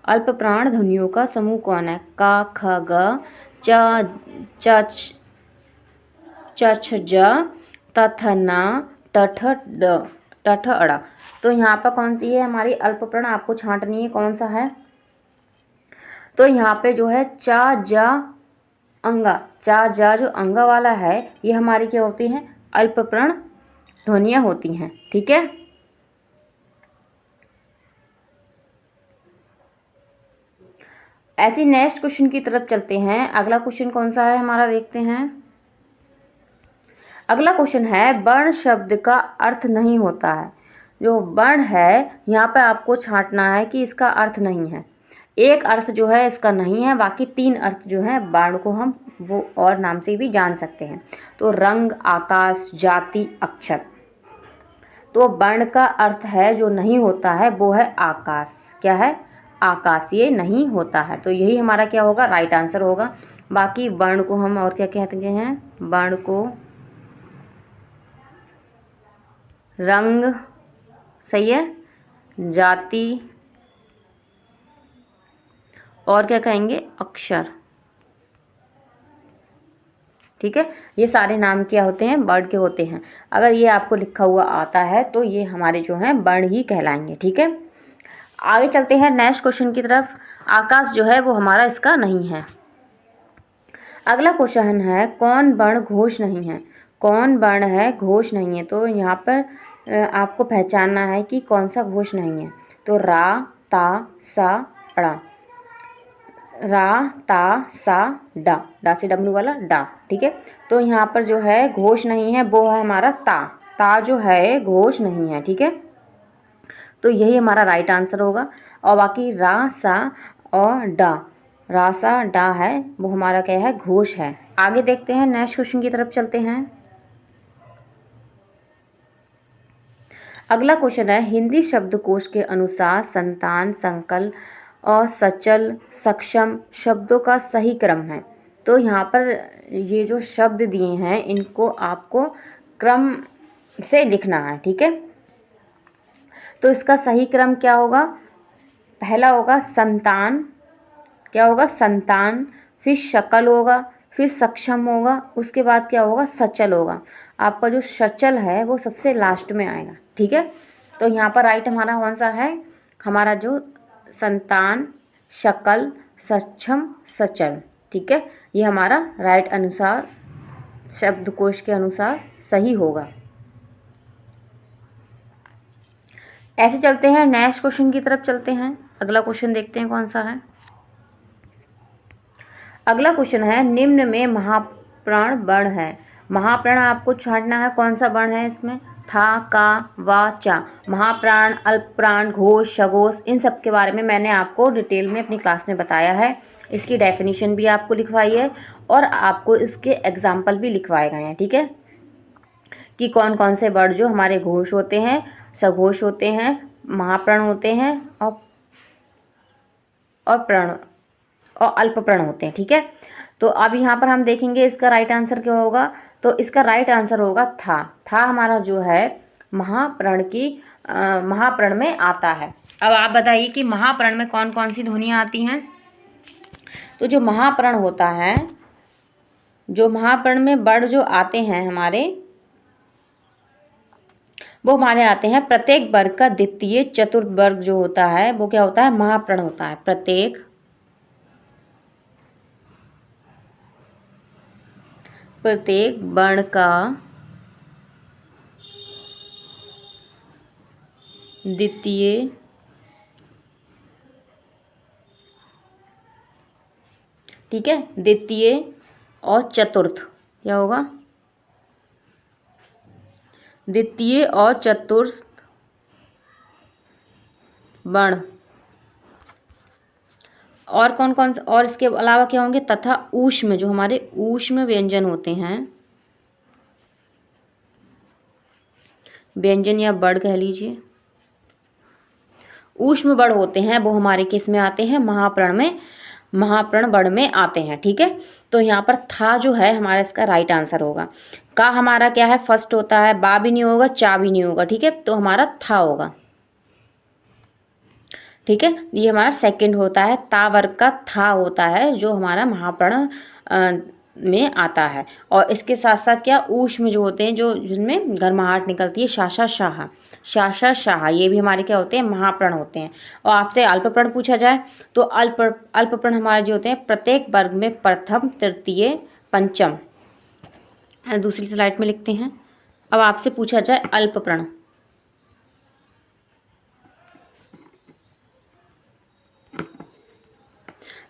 अल्प प्राण ध्वनियों का समूह कौन है। का ख ग च छ छ ज तथ न टठ ड टठ अड़ा। तो यहाँ पर कौन सी है हमारी अल्प प्राण, आपको छांटनी है कौन सा है। तो यहाँ पे जो है चा जा अंगा, चा जा जो अंगा वाला है ये हमारी क्या होती है, अल्प प्राण ध्वनियाँ होती हैं। ठीक है, ऐसे नेक्स्ट क्वेश्चन की तरफ चलते हैं। अगला क्वेश्चन कौन सा है हमारा, देखते हैं। अगला क्वेश्चन है वर्ण शब्द का अर्थ नहीं होता है। जो वर्ण है यहाँ पे आपको छांटना है कि इसका अर्थ नहीं है। एक अर्थ जो है इसका नहीं है, बाकी 3 अर्थ जो है वर्ण को हम वो और नाम से भी जान सकते हैं। तो रंग, आकाश, जाति, अक्षर। तो वर्ण का अर्थ है जो नहीं होता है वो है आकाश। क्या है, आकाश, ये नहीं होता है। तो यही हमारा क्या होगा, राइट आंसर होगा। बाकी वर्ण को हम और क्या कहते हैं, वर्ण को रंग, सही है, जाति, और क्या कहेंगे, अक्षर। ठीक है, ये सारे नाम क्या होते हैं, वर्ण के होते हैं। अगर ये आपको लिखा हुआ आता है तो ये हमारे जो हैं वर्ण ही कहलाएंगे। ठीक है, आगे चलते हैं नेक्स्ट क्वेश्चन की तरफ। आकाश जो है वो हमारा इसका नहीं है। अगला क्वेश्चन है कौन वर्ण घोष नहीं है। कौन वर्ण है घोष नहीं है। तो यहाँ पर आपको पहचानना है कि कौन सा घोष नहीं है। तो रा, ता, सा, ड़ा। रा, ता, सा, डा से डमरू वाला डा। ठीक है, तो यहाँ पर जो है घोष नहीं है वो है हमारा ता। ता जो है घोष नहीं है। ठीक है, तो यही हमारा राइट आंसर होगा। और बाकी रा, सा और डा, रा, सा, डा है वो हमारा क्या है, घोष है। आगे देखते हैं, नेक्स्ट क्वेश्चन की तरफ चलते हैं। अगला क्वेश्चन है हिंदी शब्दकोश के अनुसार संतान, संकल्प और सचल, सक्षम शब्दों का सही क्रम है। तो यहाँ पर ये जो शब्द दिए हैं इनको आपको क्रम से लिखना है। ठीक है, तो इसका सही क्रम क्या होगा। पहला होगा संतान, क्या होगा, संतान, फिर शकल होगा, फिर सक्षम होगा, उसके बाद क्या होगा, सचल होगा। आपका जो सचल है वो सबसे लास्ट में आएगा। ठीक है, तो यहाँ पर राइट हमारा कौन सा है, हमारा जो संतान, शकल, सक्षम, सचल। ठीक है, ये हमारा राइट अनुसार शब्दकोश के अनुसार सही होगा। ऐसे चलते हैं, नेक्स्ट क्वेश्चन की तरफ चलते हैं। अगला क्वेश्चन देखते हैं कौन सा है। अगला क्वेश्चन है निम्न में महाप्राण वर्ण है। महाप्राण आपको छांटना है कौन सा वर्ण है इसमें। था, का, वा, चा। महाप्राण, अल्पप्राण, घोष, सघोष, इन सब के बारे में मैंने आपको डिटेल में अपनी क्लास में बताया है। इसकी डेफिनेशन भी आपको लिखवाई है और आपको इसके एग्जाम्पल भी लिखवाए गए हैं। ठीक है, कि कौन कौन से वर्ड जो हमारे घोष होते हैं, सघोष होते हैं, महाप्राण होते हैं और प्रण और अल्प प्रण होते हैं। ठीक है, तो अब यहाँ पर हम देखेंगे इसका राइट आंसर क्या होगा। तो इसका राइट आंसर होगा था। था हमारा जो है महाप्रण की महाप्रण में आता है। अब आप बताइए कि महाप्रण में कौन कौन सी ध्वनियाँ आती हैं। तो जो महाप्रण होता है, जो महाप्रण में वर्ड जो आते हैं हमारे, वो हमारे आते हैं प्रत्येक वर्ग का द्वितीय चतुर्थ वर्ग जो होता है वो क्या होता है, महाप्रण होता है। प्रत्येक वर्ण का द्वितीय ठीक है, द्वितीय और चतुर्थ क्या होगा, द्वितीय और चतुर्थ वर्ण। और कौन कौन से, और इसके अलावा क्या होंगे, तथा ऊष्म, जो हमारे ऊष्म व्यंजन होते हैं, व्यंजन या वर्ड कह लीजिए, ऊष्म वर्ड होते हैं वो हमारे किस में आते हैं, महाप्रण में, महाप्रण वर्ड में आते हैं। ठीक है, तो यहाँ पर था जो है हमारा इसका राइट आंसर होगा। का हमारा क्या है, फर्स्ट होता है, बा भी नहीं होगा, चा भी नहीं होगा। ठीक है, तो हमारा था होगा। ठीक है, ये हमारा सेकंड होता है, ता वर्ग का था होता है जो हमारा महाप्रण में आता है। और इसके साथ साथ क्या, ऊष्म जो होते हैं, जो जिनमें गर्माहट निकलती है, शाशा, शाह, शाशा, शाह, ये भी हमारे क्या होते हैं, महाप्रण होते हैं। और आपसे अल्पप्रण पूछा जाए तो अल्पप्रण हमारे जो होते हैं प्रत्येक वर्ग में प्रथम, तृतीय, पंचम। दूसरी स्लाइड में लिखते हैं। अब आपसे पूछा जाए अल्पप्रण,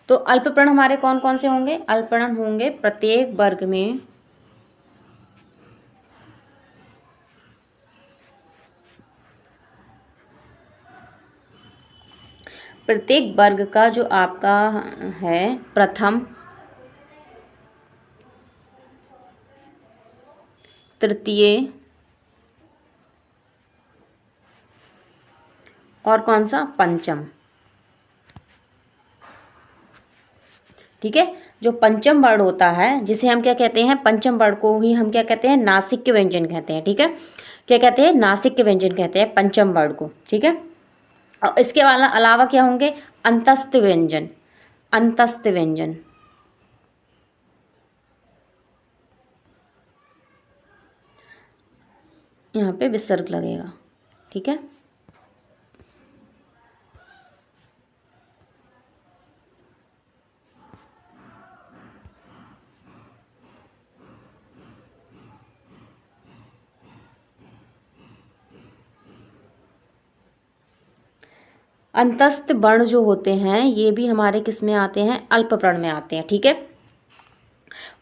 तो अल्पप्रण हमारे कौन कौन से होंगे, अल्पप्रण होंगे प्रत्येक वर्ग में प्रत्येक वर्ग का जो आपका है प्रथम, तृतीय और कौन सा, पंचम। ठीक है, जो पंचम वर्ड होता है जिसे हम क्या कहते हैं, पंचम वर्ड को ही हम क्या कहते हैं, नासिक व्यंजन कहते हैं। ठीक है, क्या कहते हैं, नासिक व्यंजन कहते हैं पंचम वर्ड को। ठीक है, और इसके अलावा क्या होंगे, अंतस्थ व्यंजन, अंतस्थ व्यंजन। यहाँ पे विसर्ग लगेगा। ठीक है, अंतस्थ वर्ण जो होते हैं ये भी हमारे किस में आते हैं, अल्प वर्ण में आते हैं, ठीक है।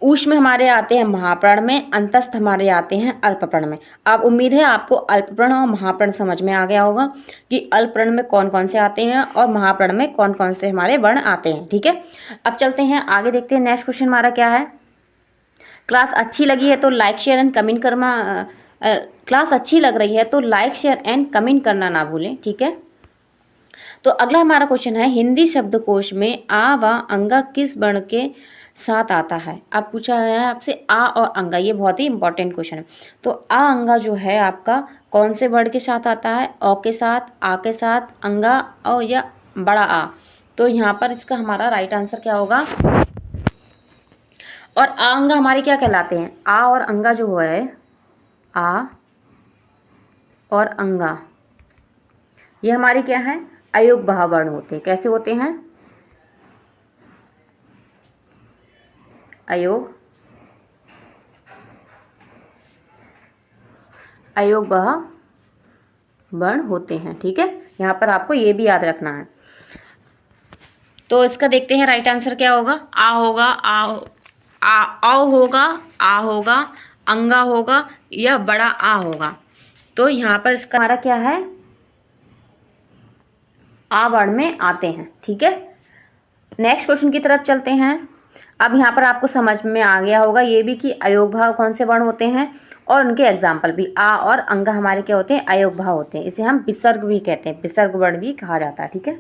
ऊष्म हमारे आते हैं महाप्राण में, अंतस्थ हमारे आते हैं अल्प प्रण में। अब उम्मीद है आपको अल्प प्रण और महाप्राण समझ में आ गया होगा कि अल्प प्रण में कौन कौन से आते हैं और महाप्राण में कौन कौन से हमारे वर्ण आते हैं, ठीक है। अब चलते हैं आगे, देखते हैं नेक्स्ट क्वेश्चन हमारा क्या है। क्लास अच्छी लगी है तो लाइक शेयर एंड कमेंट करना, क्लास अच्छी लग रही है तो लाइक शेयर एंड कमेंट करना ना भूलें, ठीक है। तो अगला हमारा क्वेश्चन है, हिंदी शब्दकोश में आ व अंगा किस वर्ण के साथ आता है। अब पूछा है आपसे आ और अंगा, ये बहुत ही इंपॉर्टेंट क्वेश्चन है। तो आ अंगा जो है आपका कौन से वर्ण के साथ आता है, औ के साथ, आ के साथ, अंगा और या बड़ा आ। तो यहाँ पर इसका हमारा राइट आंसर क्या होगा, और आ अंगा हमारे क्या कहलाते हैं, आ और अंगा जो है, आ और अंगा ये हमारे क्या है, अयोग भाव वर्ण होते हैं। कैसे होते हैं, अयोग भाव वर्ण होते हैं, ठीक है। यहाँ पर आपको ये भी याद रखना है। तो इसका देखते हैं राइट आंसर क्या होगा, आ होगा, आ होगा, आ होगा, अंगा होगा या बड़ा आ होगा। तो यहाँ पर इसका हमारा क्या है, आ वर्ण में आते हैं, ठीक है। नेक्स्ट क्वेश्चन की तरफ चलते हैं। अब यहाँ पर आपको समझ में आ गया होगा ये भी कि अयोग भाव कौन से वर्ण होते हैं और उनके एग्जाम्पल भी। आ और अंगा हमारे क्या होते हैं, अयोग भाव होते हैं। इसे हम विसर्ग भी कहते हैं, विसर्ग वर्ण भी कहा जाता है, ठीक है।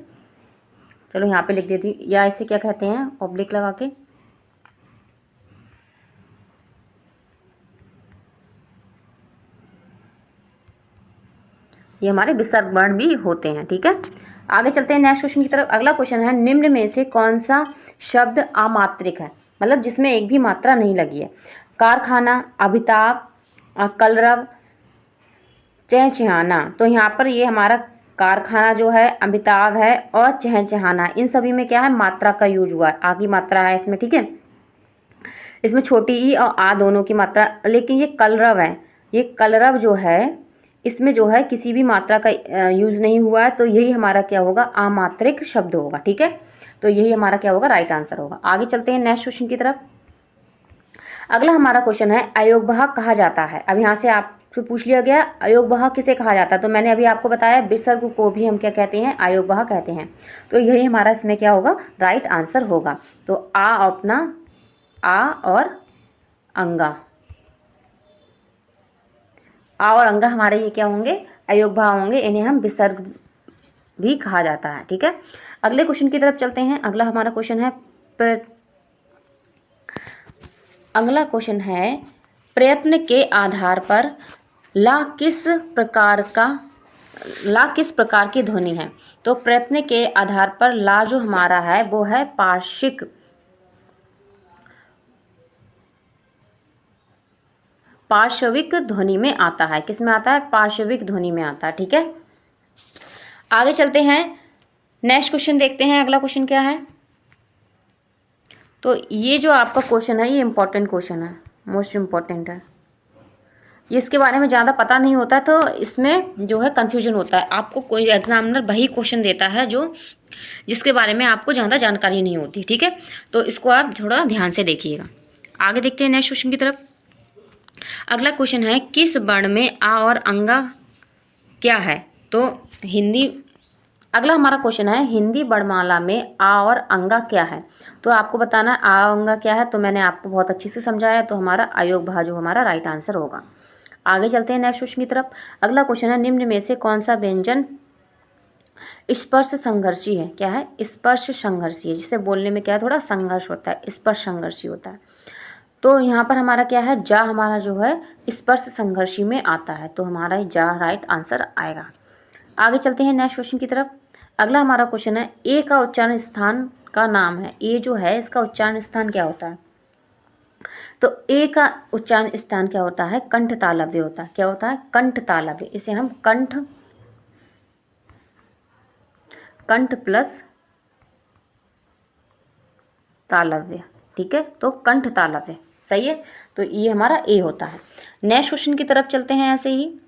चलो यहाँ पे लिख देती हूँ, या इसे क्या कहते हैं, ऑब्लिक लगा के। ये हमारे विसर्ग वर्ण भी होते हैं, ठीक है। आगे चलते हैं नेक्स्ट क्वेश्चन की तरफ। अगला क्वेश्चन है, निम्न में से कौन सा शब्द अमात्रिक है, मतलब जिसमें एक भी मात्रा नहीं लगी है। कारखाना, अभिताभ, कलरव, चहचहाना। तो यहाँ पर ये हमारा कारखाना जो है, अमिताभ है और चहचहाना, इन सभी में क्या है, मात्रा का यूज हुआ है, आ की मात्रा है इसमें, ठीक है। इसमें छोटी ई और आ दोनों की मात्रा, लेकिन ये कलरव है, ये कलरव जो है इसमें जो है किसी भी मात्रा का यूज नहीं हुआ है। तो यही हमारा क्या होगा, अमात्रिक शब्द होगा, ठीक है। तो यही हमारा क्या होगा, राइट आंसर होगा। आगे चलते हैं नेक्स्ट क्वेश्चन की तरफ। अगला हमारा क्वेश्चन है, अयोगवाह कहा जाता है। अब यहाँ से आपसे पूछ लिया गया अयोगवाह किसे कहा जाता है, तो मैंने अभी आपको बताया विसर्ग को भी हम क्या कहते हैं, अयोगवाह कहते हैं। तो यही हमारा इसमें क्या होगा, राइट आंसर होगा। तो आ अपना आ और अंगा, आ और अंगा हमारे ये क्या होंगे, अयोगवाह होंगे। इन्हें हम विसर्ग भी कहा जाता है, ठीक है। अगले क्वेश्चन की तरफ चलते हैं। अगला हमारा क्वेश्चन है अगला क्वेश्चन है, प्रयत्न के आधार पर ला किस प्रकार की ध्वनि है। तो प्रयत्न के आधार पर ला जो हमारा है वो है पार्श्विक ध्वनि में आता है। किस में आता है, पार्श्विक ध्वनि में आता है, ठीक है। आगे चलते हैं, नेक्स्ट क्वेश्चन देखते हैं। अगला क्वेश्चन क्या है, तो ये जो आपका क्वेश्चन है ये इंपॉर्टेंट क्वेश्चन है, मोस्ट इम्पॉर्टेंट है। ये इसके बारे में ज़्यादा पता नहीं होता तो इसमें जो है कन्फ्यूजन होता है। आपको कोई एग्जामिनर वही क्वेश्चन देता है जिसके बारे में आपको ज़्यादा जानकारी नहीं होती, ठीक है। तो इसको आप थोड़ा ध्यान से देखिएगा। आगे देखते हैं नेक्स्ट क्वेश्चन की तरफ। अगला क्वेश्चन है, किस वर्ण में आ और अंगा क्या है। तो अगला हमारा क्वेश्चन है, हिंदी वर्णमाला में आ और अंगा क्या है। तो आपको बताना है आ अंगा क्या है। तो मैंने आपको बहुत अच्छे से समझाया, तो हमारा अयोगवाह जो हमारा राइट आंसर होगा। आगे चलते हैं नेक्स्ट क्वेश्चन की तरफ। अगला क्वेश्चन है, निम्न में से कौन सा व्यंजन स्पर्श संघर्षी है। क्या है, स्पर्श संघर्षी है, जिसे बोलने में क्या है, थोड़ा संघर्ष होता है, स्पर्श संघर्षी होता है। तो यहाँ पर हमारा क्या है, जा हमारा जो है स्पर्श संघर्षी में आता है। तो हमारा जा राइट आंसर आएगा। आगे चलते हैं नेक्स्ट क्वेश्चन की तरफ। अगला हमारा क्वेश्चन है, ए का उच्चारण स्थान का नाम है। ए जो है इसका उच्चारण स्थान क्या होता है। तो ए का उच्चारण स्थान क्या होता है, कंठ तालव्य होता है। क्या होता है, कंठ तालव्य। इसे हम कंठ प्लस तालव्य, ठीक है। तो कंठ तालव्य सही है। तो ये हमारा ए होता है। नेक्स्ट क्वेश्चन की तरफ चलते हैं ऐसे ही।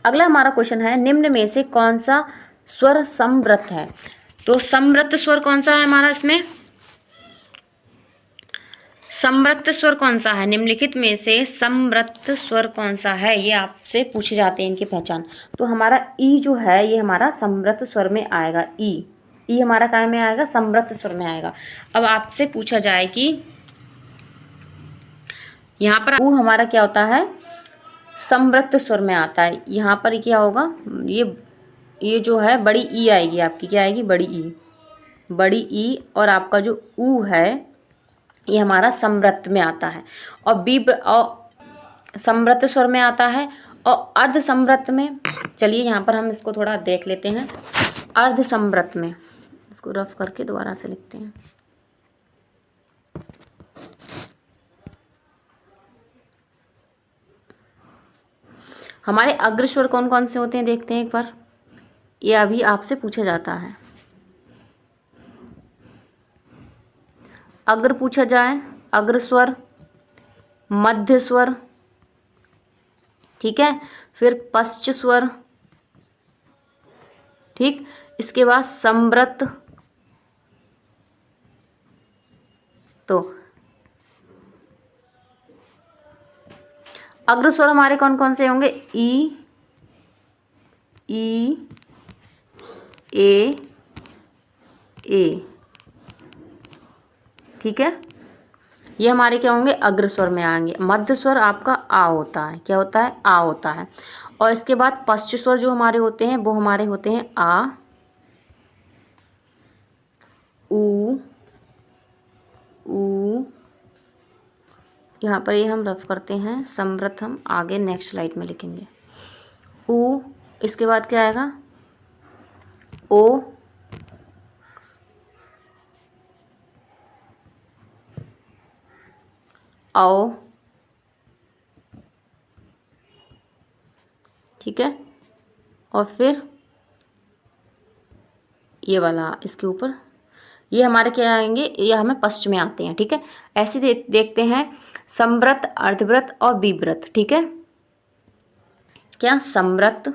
अगला हमारा क्वेश्चन है, निम्न में से कौन सा स्वर समव्रत है। तो समव्रत स्वर कौन सा है हमारा इसमें? समव्रत स्वर कौन सा है? निम्नलिखित में से समव्रत स्वर कौन सा है, ये आपसे पूछे जाते हैं इनकी पहचान। तो हमारा ई जो है ये हमारा समव्रत स्वर में आएगा। ई हमारा काय में आएगा? समव्रत स्वर में आएगा। अब आपसे पूछा जाए कि यहाँ पर ऊ हमारा क्या होता है? समव्रत स्वर में आता है। यहाँ पर क्या होगा? ये जो है बड़ी ई आएगी आपकी, क्या आएगी? बड़ी ई। और आपका जो ऊ है ये हमारा समव्रत में आता है। और समव्रत स्वर में आता है। और अर्ध समव्रत में, चलिए यहाँ पर हम इसको थोड़ा देख लेते हैं। अर्ध समव्रत में, इसको रफ करके दोबारा से लिखते हैं। हमारे अग्र स्वर कौन कौन से होते हैं देखते हैं एक बार, ये अभी आपसे पूछा जाता है। अग्र पूछा जाए, अग्र स्वर, मध्य स्वर, ठीक है, फिर पश्च स्वर, ठीक, इसके बाद समव्रत। तो अग्र स्वर हमारे कौन कौन से होंगे? ई, ए, ठीक है, ये हमारे क्या होंगे? अग्र स्वर में आएंगे। मध्य स्वर आपका आ होता है, क्या होता है? आ होता है। और इसके बाद पश्च स्वर जो हमारे होते हैं वो हमारे होते हैं आ, ऊ, यहाँ पर ये हम रफ करते हैं। समव्रत हम आगे नेक्स्ट स्लाइड में लिखेंगे। ऊ, इसके बाद क्या आएगा? ओ, आओ, ठीक है, और फिर ये वाला इसके ऊपर, ये हमारे क्या आएंगे? ये हमें पश्च में आते हैं, ठीक है। ऐसे देखते हैं समव्रत, अर्धव्रत और विव्रत, ठीक है। क्या? समव्रत,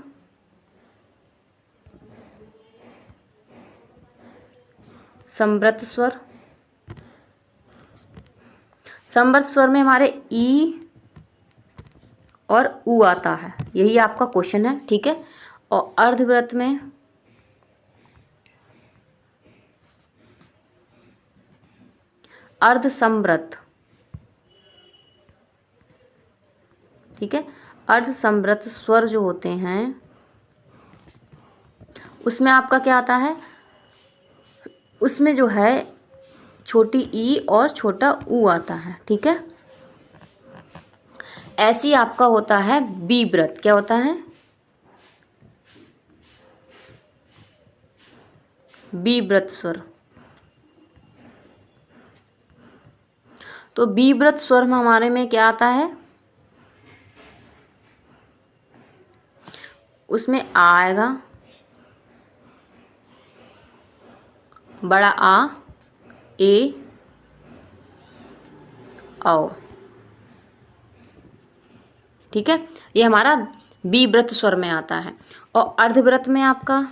समव्रत स्वर, समव्रत स्वर में हमारे ई और ऊ आता है, यही आपका क्वेश्चन है, ठीक है। और अर्धव्रत में अर्ध समव्रत, ठीक है। अर्ध समव्रत स्वर जो होते हैं उसमें आपका क्या आता है? उसमें जो है छोटी ई और छोटा ऊ आता है, ठीक है। ऐसी आपका होता है विव्रत। क्या होता है? विव्रत स्वर। तो विव्रत स्वर में हमारे में क्या आता है? उसमें आ आएगा, बड़ा आ, ए, औ, ठीक है। ये हमारा विव्रत स्वर में आता है। और अर्धव्रत में आपका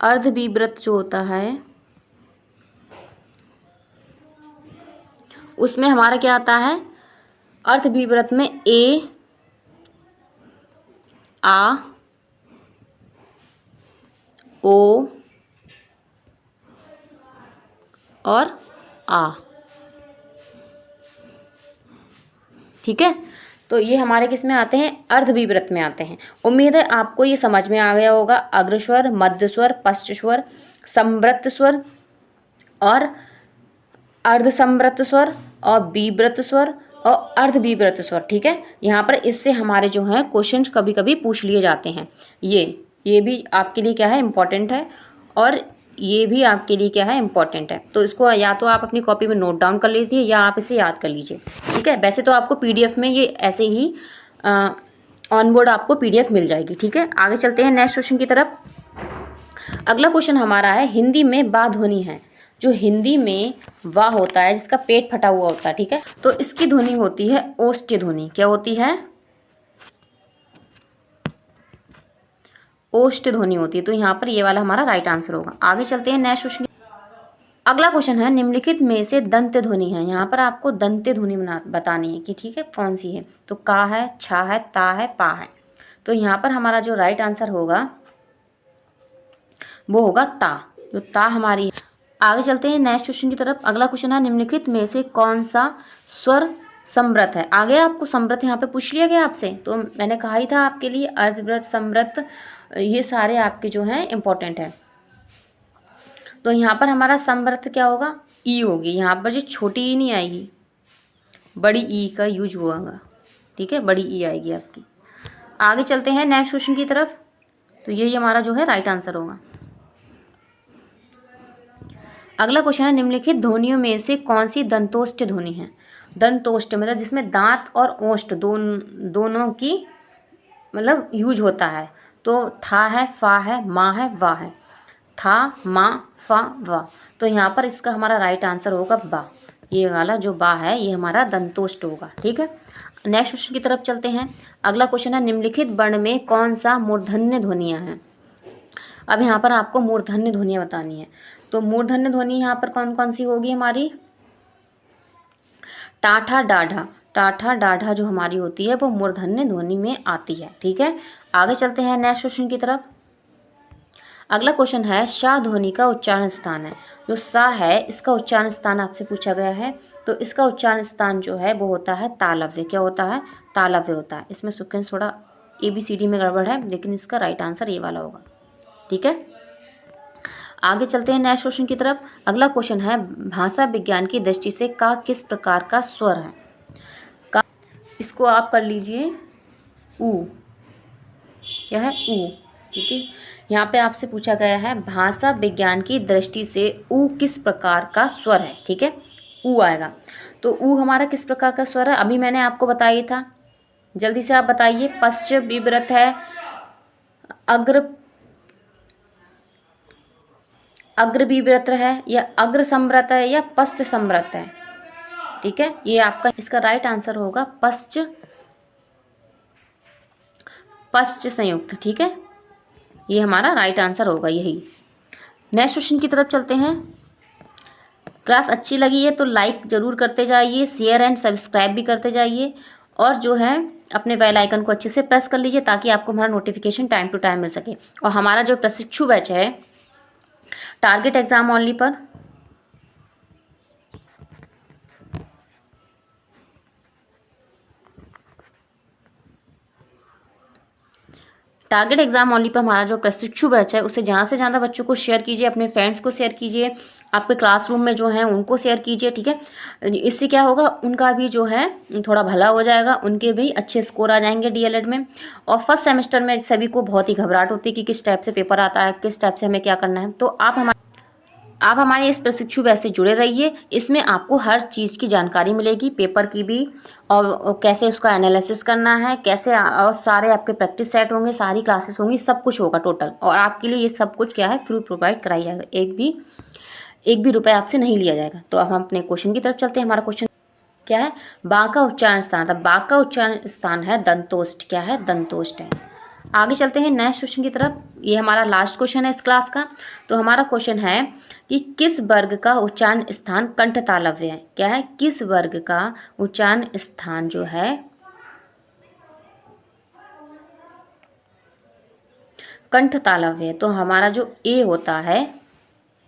अर्धविव्रत जो होता है उसमें हमारा क्या आता है? अर्धविव्रत में ए, आ, ओ और आ, ठीक है। तो ये हमारे किस में आते हैं? अर्धविव्रत में आते हैं। उम्मीद है आपको ये समझ में आ गया होगा। अग्रस्वर, मध्य स्वर, पश्च स्वर, समव्रत स्वर और अर्धसमव्रत स्वर और विव्रत स्वर और अर्धविव्रत स्वर, ठीक है। यहाँ पर इससे हमारे जो हैं क्वेश्चन कभी कभी पूछ लिए जाते हैं। ये भी आपके लिए क्या है? इम्पॉर्टेंट है। और ये भी आपके लिए क्या है? इम्पॉर्टेंट है। तो इसको या तो आप अपनी कॉपी में नोट डाउन कर लीजिए या आप इसे याद कर लीजिए, ठीक है। वैसे तो आपको PDF में ये ऐसे ही ऑन बोर्ड आपको PDF मिल जाएगी। ठीक है, आगे चलते हैं नेक्स्ट क्वेश्चन की तरफ। अगला क्वेश्चन हमारा है हिंदी में बा ध्वनि है। जो हिंदी में वाह होता है, जिसका पेट फटा हुआ होता है, ठीक है, तो इसकी ध्वनि होती है ओष्ठ्य ध्वनि। क्या होती है? ओष्ठ्य ध्वनि होती है। तो यहाँ पर ये वाला हमारा राइट आंसर होगा। आगे चलते हैं नेक्स्ट क्वेश्चन। अगला क्वेश्चन है निम्नलिखित में से दंत ध्वनि है। यहाँ पर आपको दंत ध्वनि बतानी है कि ठीक है कौन सी है। तो का है, छा है, ता है, पा है। तो यहाँ पर हमारा जो राइट आंसर होगा वो होगा ता। जो ता हमारी है। आगे चलते हैं नेक्स्ट क्वेश्चन की तरफ। अगला क्वेश्चन है निम्नलिखित में से कौन सा स्वर समृत है। आगे आपको समृत यहाँ पे पूछ लिया गया आपसे, तो मैंने कहा ही था आपके लिए अर्धव्रत, समृत, ये सारे आपके जो हैं इंपॉर्टेंट है। तो यहाँ पर हमारा समृत क्या होगा? ई होगी। यहाँ पर जो छोटी ई नहीं आएगी, बड़ी ई का यूज होगा। ठीक है, बड़ी ई आएगी आपकी। आगे चलते हैं नेक्स्ट क्वेश्चन की तरफ। तो यही हमारा जो है राइट आंसर होगा। अगला क्वेश्चन है निम्नलिखित ध्वनियों में से कौन सी दंतोष्ठ ध्वनि है। दंतोष्ठ मतलब जिसमें दांत और ओष्ठ दोनों की मतलब यूज होता है। तो था है, फा है, मा है, वा है। था, मा, फा, वा। तो यहाँ पर इसका हमारा राइट आंसर होगा बा। ये वाला जो बा है ये हमारा दंतोष्ठ होगा। ठीक है, नेक्स्ट क्वेश्चन की तरफ चलते हैं। अगला क्वेश्चन है निम्नलिखित वर्ण में कौन सा मूर्धन्य ध्वनियाँ हैं। अब यहाँ पर आपको मूर्धन्य ध्वनियाँ बतानी है। तो मूर्धन्य ध्वनि यहाँ पर कौन कौन सी होगी हमारी? टाठा, डाढ़ा। टाठा, डाढ़ा जो हमारी होती है वो मूर्धन्य ध्वनि में आती है। ठीक है, आगे चलते हैं नेक्स्ट क्वेश्चन की तरफ। अगला क्वेश्चन है सा ध्वनि का उच्चारण स्थान है। जो सा है इसका उच्चारण स्थान आपसे पूछा गया है। तो इसका उच्चारण स्थान जो है वो होता है तालव्य। क्या होता है? तालव्य होता है। इसमें सिक्वेंस थोड़ा ABCD में गड़बड़ है, लेकिन इसका राइट आंसर ये वाला होगा। ठीक है, आगे चलते हैं नेक्स्ट क्वेश्चन की तरफ। अगला क्वेश्चन है भाषा विज्ञान की दृष्टि से का किस प्रकार का स्वर है। का, इसको आप कर लीजिए ऊ। क्या है? ऊ। ठीक है, यहाँ पे आपसे पूछा गया है भाषा विज्ञान की दृष्टि से ऊ किस प्रकार का स्वर है। ठीक है, ऊ आएगा। तो ऊ हमारा किस प्रकार का स्वर है? अभी मैंने आपको बताया था, जल्दी से आप बताइए। पश्च विव्रत है, अग्र विव्रत है, या अग्र समृत है, या पश्च समृत है। ठीक है, ये आपका इसका राइट आंसर होगा पश्च संयुक्त। ठीक है, ये हमारा राइट आंसर होगा यही। नेक्स्ट क्वेश्चन की तरफ चलते हैं। क्लास अच्छी लगी है तो लाइक ज़रूर करते जाइए, शेयर एंड सब्सक्राइब भी करते जाइए, और जो है अपने बेल आइकन को अच्छे से प्रेस कर लीजिए ताकि आपको हमारा नोटिफिकेशन टाइम टू टाइम मिल सके। और हमारा जो प्रशिक्षु बैच है टारगेट एग्जाम ओनली पर, टारगेट एग्जाम ओनली पर हमारा जो प्रशिक्षु बैच है उसे ज़्यादा से ज़्यादा बच्चों को शेयर कीजिए, अपने फ्रेंड्स को शेयर कीजिए, आपके क्लासरूम में जो हैं उनको शेयर कीजिए। ठीक है, इससे क्या होगा, उनका भी जो है थोड़ा भला हो जाएगा, उनके भी अच्छे स्कोर आ जाएंगे DLED में। और फर्स्ट सेमेस्टर में सभी को बहुत ही घबराहट होती है कि किस टाइप से पेपर आता है, किस टाइप से हमें क्या करना है। तो आप हमारे इस प्रशिक्षु बैच से जुड़े रहिए। इसमें आपको हर चीज़ की जानकारी मिलेगी, पेपर की भी, और कैसे उसका एनालिसिस करना है, कैसे, और सारे आपके प्रैक्टिस सेट होंगे, सारी क्लासेस होंगी, सब कुछ होगा टोटल। और आपके लिए ये सब कुछ क्या है, फ्री प्रोवाइड कराई जाएगा। एक भी रुपये आपसे नहीं लिया जाएगा। तो अब हम अपने क्वेश्चन की तरफ चलते हैं। हमारा क्वेश्चन क्या है? बा का उच्चारण स्थान था। बा का उच्चारण स्थान है दंतोष्ठ। क्या है? दंतोष्ठ है। आगे चलते हैं नेक्स्ट क्वेश्चन की तरफ। ये हमारा लास्ट क्वेश्चन है इस क्लास का। तो हमारा क्वेश्चन है कि किस वर्ग का उच्चारण स्थान कंठ तालव्य है। क्या है? किस वर्ग का उच्चारण स्थान जो है कंठ तालव्य है। तो हमारा जो ए होता है,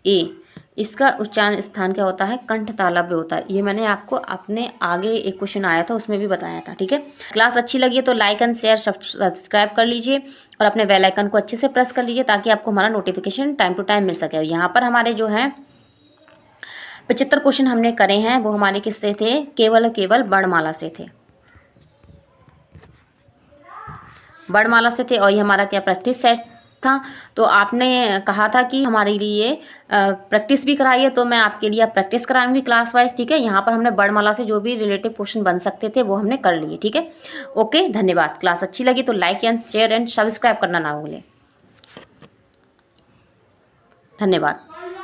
ए, इसका उच्चारण स्थान क्या होता है? कंठ तालव्य होता है। ये मैंने आपको अपने आगे एक क्वेश्चन आया था उसमें भी बताया था। ठीक है, क्लास अच्छी लगी है तो लाइक एंड शेयर सब्सक्राइब कर लीजिए, और अपने बेल आइकन को अच्छे से प्रेस कर लीजिए ताकि आपको हमारा नोटिफिकेशन टाइम टू टाइम मिल सके। और यहाँ पर हमारे जो है 75 क्वेश्चन हमने करे हैं, वो हमारे किससे थे? केवल वर्णमाला से थे, वर्णमाला से थे। और ये हमारा क्या प्रैक्टिस सेट था, तो आपने कहा था कि हमारे लिए प्रैक्टिस भी कराइए, तो मैं आपके लिए अब प्रैक्टिस कराऊंगी क्लास वाइज, ठीक है। यहाँ पर हमने वर्णमाला से जो भी रिलेटिव क्वेश्चन बन सकते थे वो हमने कर लिए, ठीक है। ओके, धन्यवाद। क्लास अच्छी लगी तो like and share and subscribe करना ना भूलें। धन्यवाद।